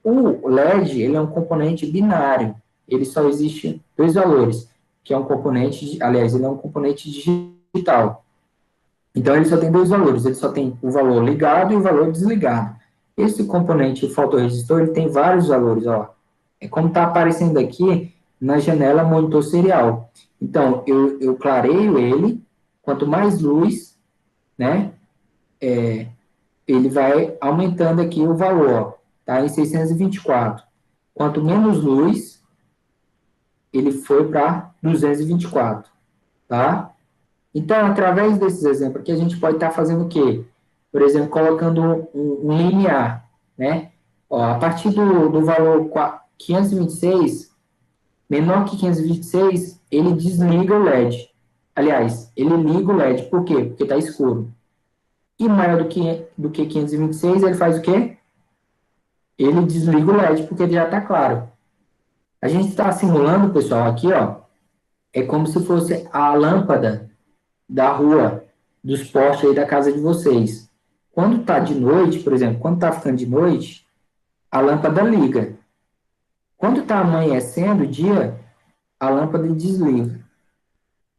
O LED, ele é um componente binário, ele só existe dois valores, que é um componente, aliás, ele é um componente digital. Então, ele só tem dois valores, ele só tem o valor ligado e o valor desligado. Esse componente, o fotorresistor, ele tem vários valores, ó. É como está aparecendo aqui na janela monitor serial. Então, eu clareio ele, quanto mais luz, né, ele vai aumentando aqui o valor, ó, tá em 624. Quanto menos luz, ele foi para 224, tá? Então, através desses exemplos aqui, a gente pode estar fazendo o quê? Por exemplo, colocando um limiar, né? Ó, a partir do valor 526, menor que 526, ele desliga o LED. Aliás, ele liga o LED. Por quê? Porque está escuro. E maior do que 526, ele faz o quê? Ele desliga o LED, porque ele já está claro. A gente está simulando, pessoal, aqui, ó, é como se fosse a lâmpada da rua, dos postes aí da casa de vocês. Quando está de noite, por exemplo, quando está ficando de noite, a lâmpada liga. Quando está amanhecendo o dia, a lâmpada desliga.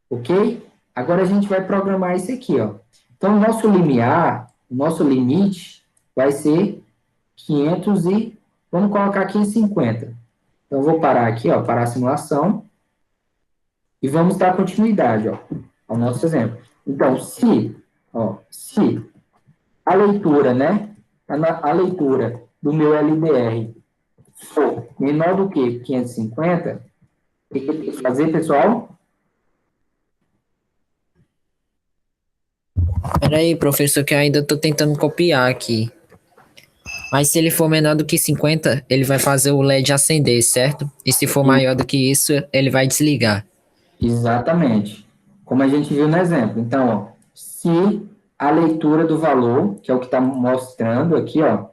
Ok? Agora a gente vai programar isso aqui, ó. Então, o nosso limiar, o nosso limite, vai ser 526. Vamos colocar aqui em 50. Então, eu vou parar aqui, ó, parar a simulação, e vamos dar continuidade, ó, ao nosso exemplo. Então, se a leitura, né, a leitura do meu LDR for menor do que 550, o que eu tenho que fazer, pessoal? Peraí, professor, que eu ainda tô tentando copiar aqui. Mas se ele for menor do que 50, ele vai fazer o LED acender, certo? E se for maior do que isso, ele vai desligar. Exatamente. Como a gente viu no exemplo. Então, ó, se a leitura do valor, que é o que está mostrando aqui, ó,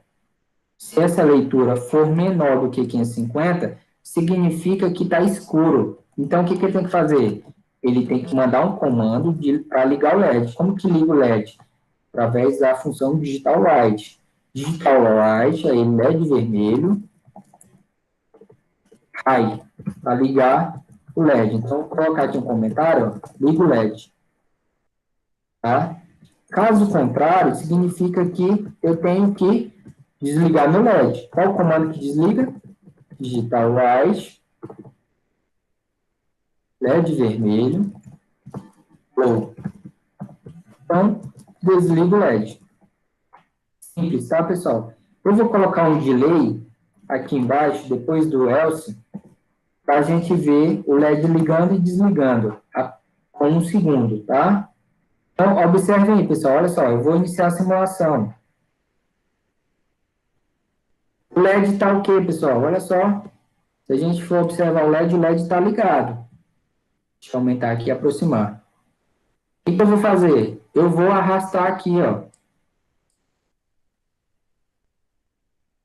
se essa leitura for menor do que 550, significa que está escuro. Então, o que ele tem que fazer? Ele tem que mandar um comando para ligar o LED. Como que liga o LED? Através da função Digital Light. Digital Light, aí LED vermelho, high, para ligar o LED. Então, vou colocar aqui um comentário, ó, liga o LED. Tá? Caso contrário, significa que eu tenho que desligar meu LED. Qual o comando que desliga? Digital Light, LED vermelho, low. Então, desligo o LED. Simples, tá, pessoal? Eu vou colocar um delay aqui embaixo, depois do else, para a gente ver o LED ligando e desligando com um segundo, tá? Então, observem aí, pessoal, olha só, eu vou iniciar a simulação. O LED está o quê, pessoal? Olha só, se a gente for observar o LED está ligado. Deixa eu aumentar aqui e aproximar. O que eu vou fazer? Eu vou arrastar aqui, ó.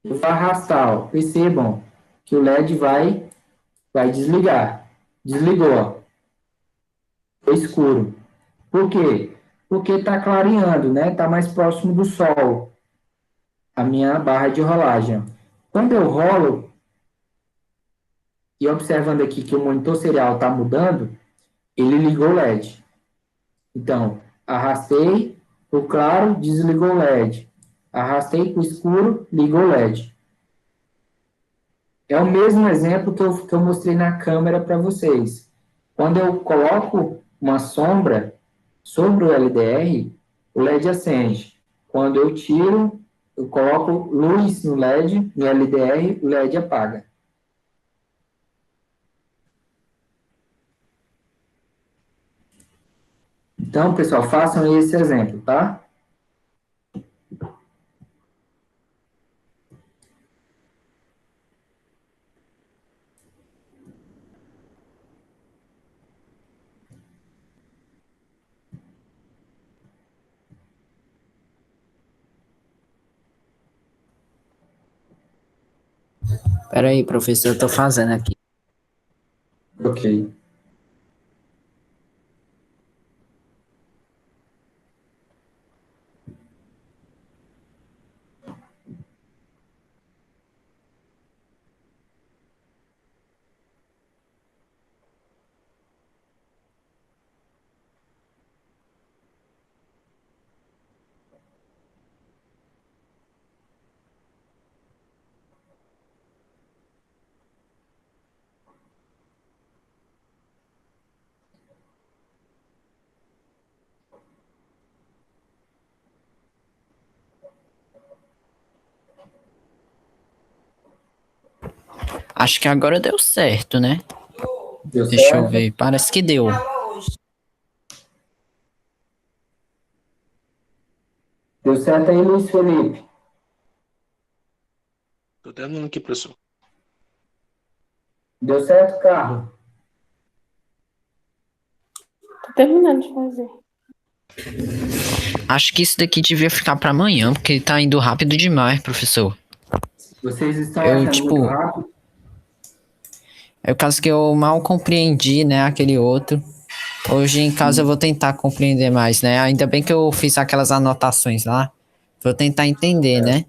Eu vou arrastar, ó. Percebam que o LED vai desligar. Desligou, ó. Foi escuro. Por quê? Porque está clareando, né? Está mais próximo do sol. A minha barra de rolagem. Quando eu rolo, e observando aqui que o monitor serial está mudando, ele ligou o LED. Então, arrastei para o claro, desligou o LED. Arrastei para o escuro, ligou o LED. É o mesmo exemplo que eu mostrei na câmera para vocês. Quando eu coloco uma sombra sobre o LDR, o LED acende. Quando eu tiro, eu coloco luz no LED, no LDR, o LED apaga. Então, pessoal, façam esse exemplo, tá? Peraí, professor, eu tô fazendo aqui. Ok. Acho que agora deu certo, né? Deu Deixa eu certo? ver. Parece que deu. Deu certo aí, Luiz Felipe? Tô terminando aqui, professor. Deu certo, Carlos? Tô terminando de fazer. Acho que isso daqui devia ficar pra amanhã, porque tá indo rápido demais, professor. Vocês estão Eu, achando tipo, muito rápido? É o caso que eu mal compreendi, né, aquele outro. Hoje em casa eu vou tentar compreender mais, né? Ainda bem que eu fiz aquelas anotações lá. Vou tentar entender, né?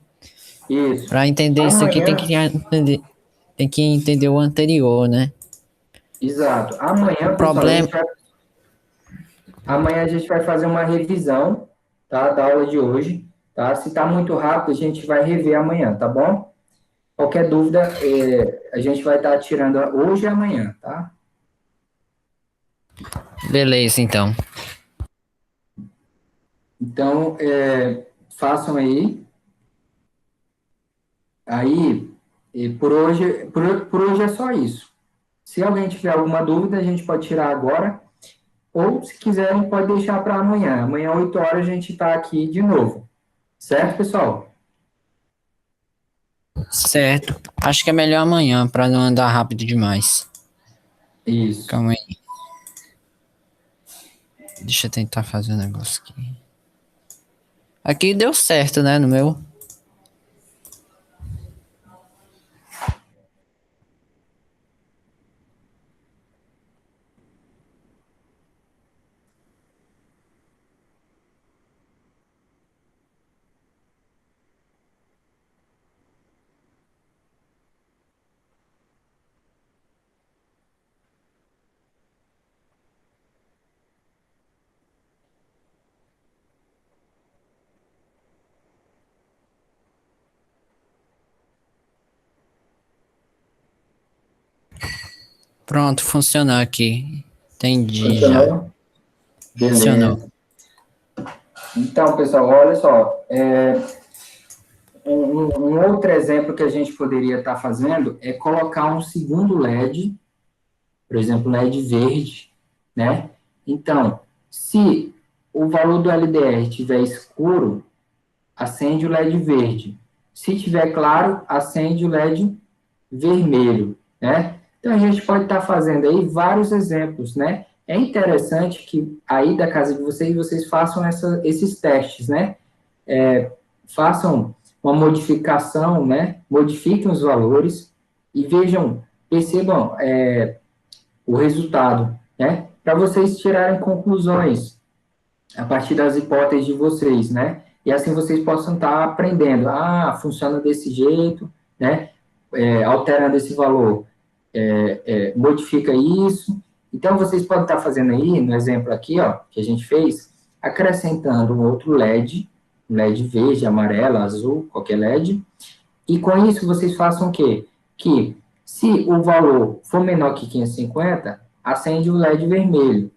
Isso. Pra entender isso aqui tem que entender o anterior, né? Exato. Amanhã, pessoal, Problema- amanhã a gente vai fazer uma revisão, tá, da aula de hoje, tá? Se tá muito rápido, a gente vai rever amanhã, tá bom? Qualquer dúvida, a gente vai estar tirando hoje e amanhã, tá? Beleza, então. Então, façam aí. Aí, por hoje é só isso. Se alguém tiver alguma dúvida, a gente pode tirar agora. Ou, se quiserem, pode deixar para amanhã. Amanhã, 8 horas, a gente está aqui de novo. Certo, pessoal? Certo. Acho que é melhor amanhã, pra não andar rápido demais. Isso. Calma aí. Deixa eu tentar fazer um negócio aqui. Aqui deu certo, né, no meu. Pronto, funcionou aqui. Entendi já. Funcionou? Funcionou. Beleza. Então, pessoal, olha só. Um outro exemplo que a gente poderia estar fazendo é colocar um segundo LED, por exemplo, LED verde, né? Então, se o valor do LDR estiver escuro, acende o LED verde. Se estiver claro, acende o LED vermelho, né? Então, a gente pode estar fazendo aí vários exemplos, né? É interessante que aí da casa de vocês façam esses testes, né? Façam uma modificação, né? Modifiquem os valores e vejam, percebam o resultado, né? Para vocês tirarem conclusões a partir das hipóteses de vocês, né? E assim vocês possam estar aprendendo. Ah, funciona desse jeito, né? Alterando esse valor, modifica isso. Então, vocês podem estar fazendo aí, no exemplo aqui, ó, que a gente fez, acrescentando um outro LED, um LED verde, amarelo, azul, qualquer LED, e com isso vocês façam o quê? Que se o valor for menor que 550, acende o LED vermelho.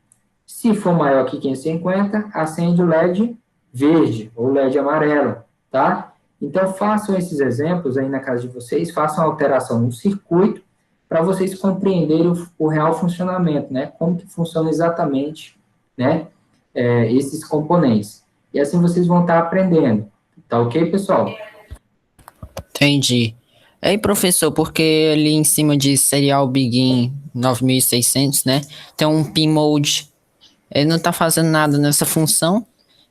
Se for maior que 550, acende o LED verde ou LED amarelo, tá? Então, façam esses exemplos aí na casa de vocês, façam a alteração no circuito para vocês compreenderem o real funcionamento, né? Como que funciona exatamente, né? Esses componentes. E assim vocês vão estar aprendendo. Tá ok, pessoal? Entendi. Aí, professor, porque ali em cima de Serial Begin 9600, né? Tem um Pmode. Ele não tá fazendo nada nessa função.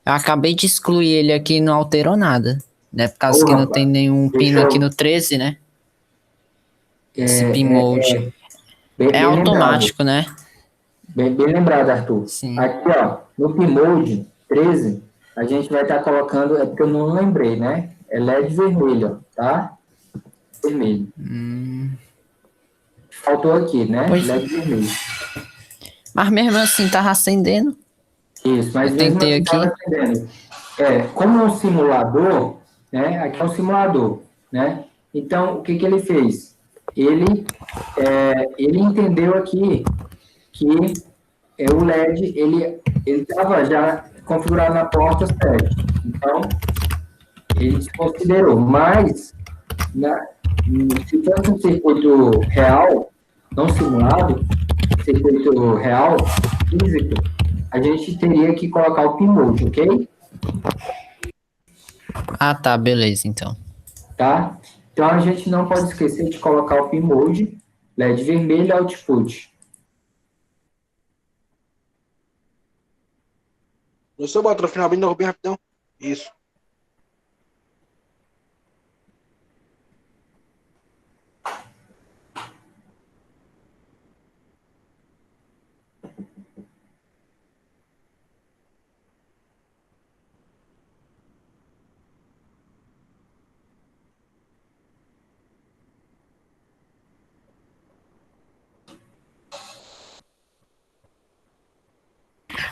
Eu acabei de excluir ele aqui e não alterou nada. Né? Por causa que não tem nenhum pino aqui no 13, né? Esse Pmode. É Bem automático, né? Bem lembrado, Arthur. Sim. Aqui, ó, no Pmode 13, a gente vai estar colocando, é porque eu não lembrei, né? É LED vermelho, tá? Vermelho. Faltou aqui, né? Pois. LED vermelho. Mas mesmo assim tava acendendo. Isso, mas Eu mesmo tentei assim estava aqui. acendendo. Como é um simulador, né? Aqui é um simulador, né? Então, o que ele fez? Ele entendeu aqui que o LED, ele estava já configurado na porta 7. Então, ele desconsiderou. Mas, se fosse um circuito real, não simulado, circuito real, físico, a gente teria que colocar o Pmode, ok? Ah, tá, beleza, então. Tá? Então, a gente não pode esquecer de colocar o Pmode, LED vermelho, output. Professor, bota no final bem rapidão. Isso.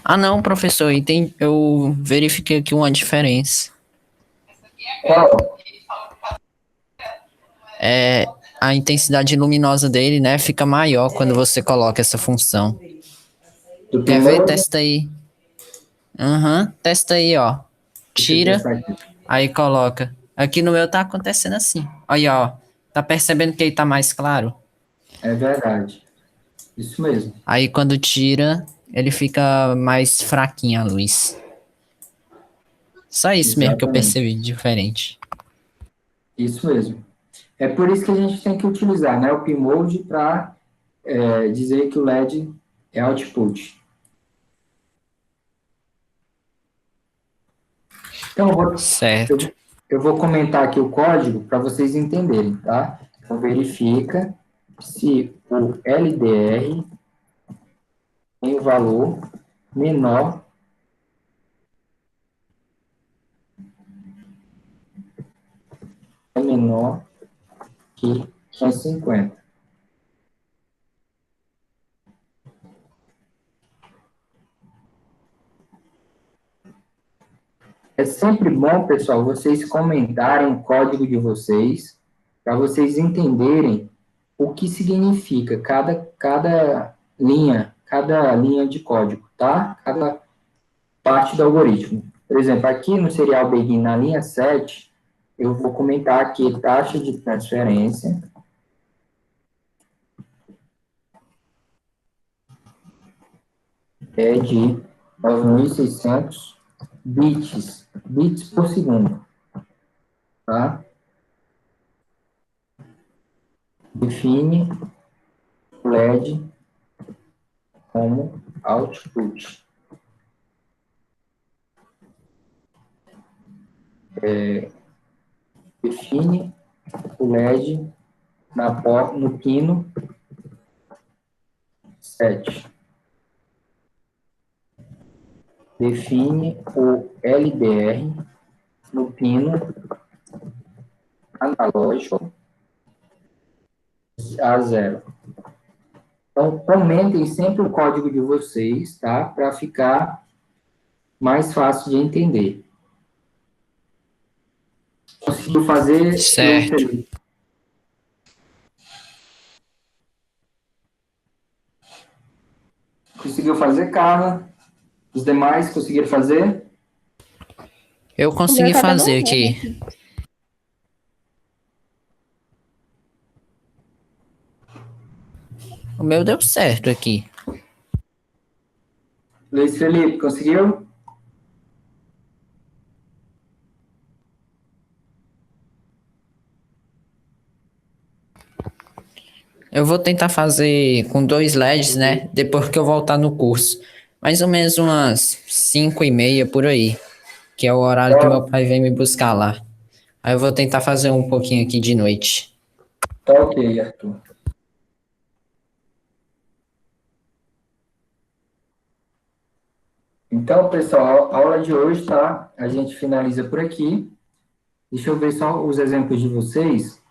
Ah, não, professor, eu verifiquei aqui uma diferença. Qual? a intensidade luminosa dele, né, fica maior quando você coloca essa função. Do Quer ver? Pimote, Testa aí. Aham, testa aí, ó. deixa eu Tira, testar aqui. aí coloca. Aqui no meu tá acontecendo assim. Olha, ó. Tá percebendo que ele tá mais claro? É verdade. Isso mesmo. Aí quando tira, ele fica mais fraquinha a luz. Só isso mesmo que eu Exatamente. percebi de diferente. Isso mesmo. É por isso que a gente tem que utilizar, né, o P-Mode para dizer que o LED é output. Então, Certo. eu vou comentar aqui o código para vocês entenderem, tá? Então, verifica se o LDR tem o valor menor que 150. É sempre bom, pessoal, vocês comentarem o código de vocês, para vocês entenderem o que significa cada linha de código, tá? Cada parte do algoritmo. Por exemplo, aqui no serial begin, na linha 7, eu vou comentar aqui taxa de transferência é de 9.600 bits por segundo, tá? Define o LED como output. Define o LED no pino 7. Define o LDR no pino analógico a 0. Então, comentem sempre o código de vocês, tá? Para ficar mais fácil de entender. Conseguiu fazer? Certo. Conseguiu fazer, Carla? Os demais conseguiram fazer? Eu O consegui meu tá dando fazer um erro aqui. aqui. O meu deu certo aqui. Luiz Felipe, conseguiu? Eu vou tentar fazer com 2 LEDs, né? Depois que eu voltar no curso. Mais ou menos umas 5h30 por aí. Que é o horário que meu pai vem me buscar lá. Aí eu vou tentar fazer um pouquinho aqui de noite. Tá ok, Arthur. Então, pessoal, a aula de hoje, tá? A gente finaliza por aqui. Deixa eu ver só os exemplos de vocês.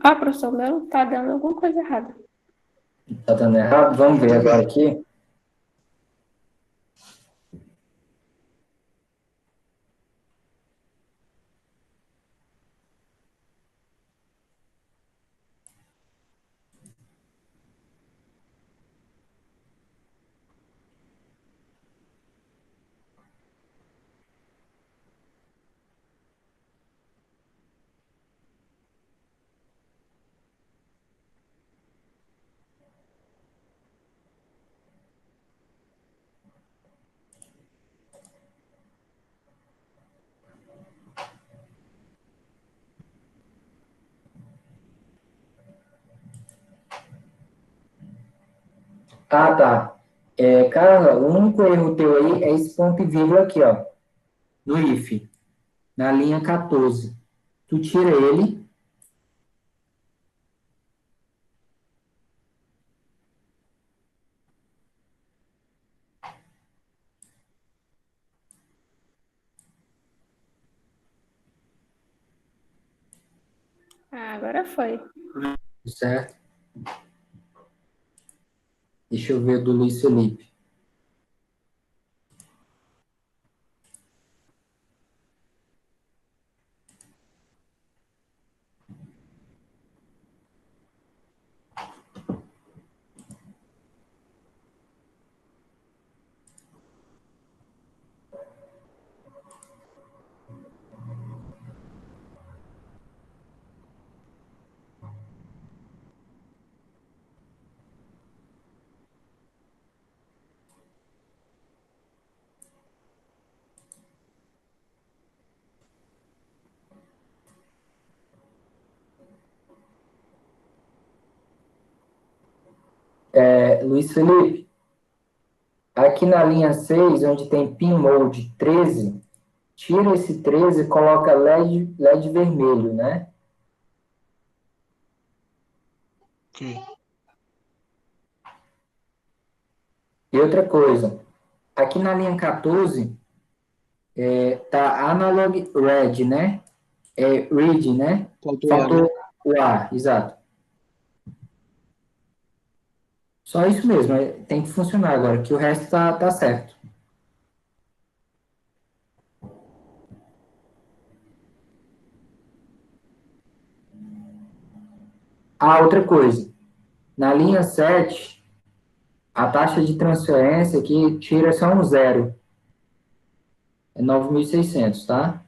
Ah, professor, o meu tá dando alguma coisa errada. Tá dando errado? Vamos ver agora aqui. Ah, tá. Carla, o único erro teu aí é esse ponto e vírgula aqui, ó. No if, na linha 14. Tu tira ele Ah, agora foi. Certo? Deixa eu ver o do Luiz Felipe. Luiz Felipe, aqui na linha 6, onde tem pin mode 13, tira esse 13 e coloca LED vermelho, né? Ok. E outra coisa, aqui na linha 14, tá analog red, né? Read, né? Faltou A, né? Faltou o A, exato. Só isso mesmo, tem que funcionar agora, que o resto tá certo. Ah, outra coisa, na linha 7, a taxa de transferência aqui tira só um zero, é 9.600, tá?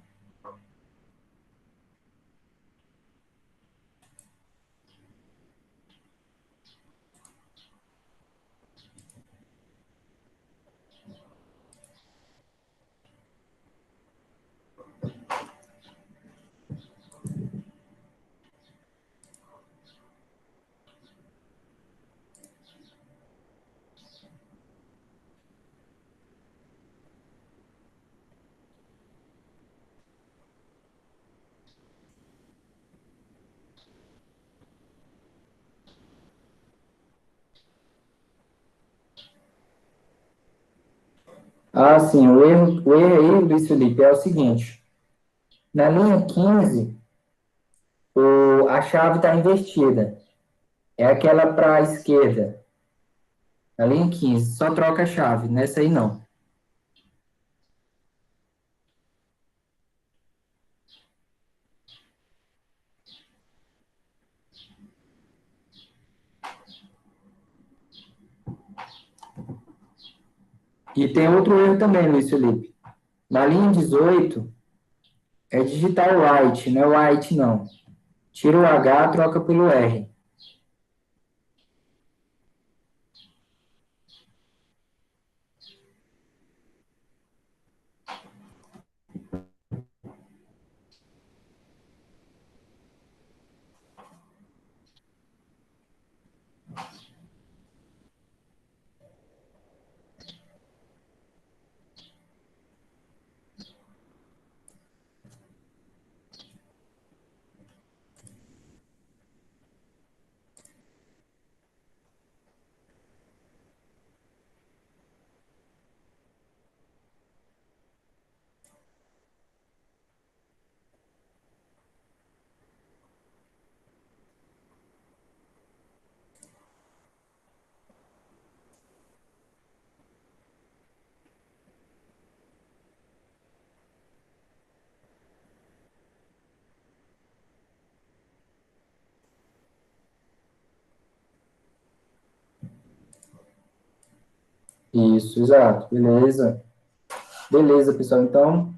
Ah, sim, o erro aí, Luiz Felipe, é o seguinte, na linha 15, a chave está invertida, é aquela para a esquerda, na linha 15, só troca a chave, nessa aí não. E tem outro erro também, Luiz Felipe. Na linha 18, é digitar white, não é white não. Tira o H, troca pelo R. Isso, exato. Beleza. Beleza, pessoal. Então,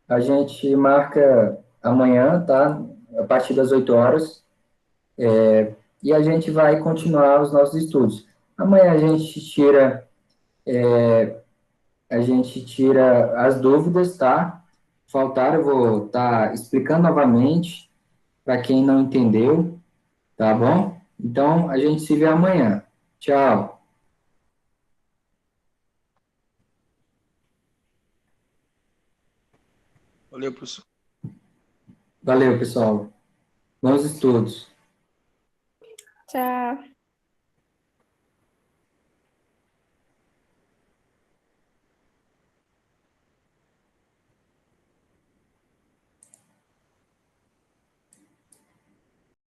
a gente marca amanhã, tá? A partir das 8 horas. E a gente vai continuar os nossos estudos. Amanhã a gente tira as dúvidas, tá? Faltaram, eu vou estar explicando novamente para quem não entendeu, tá bom? Então, a gente se vê amanhã. Tchau. Valeu, professor. Valeu, pessoal. Bons estudos. Tchau.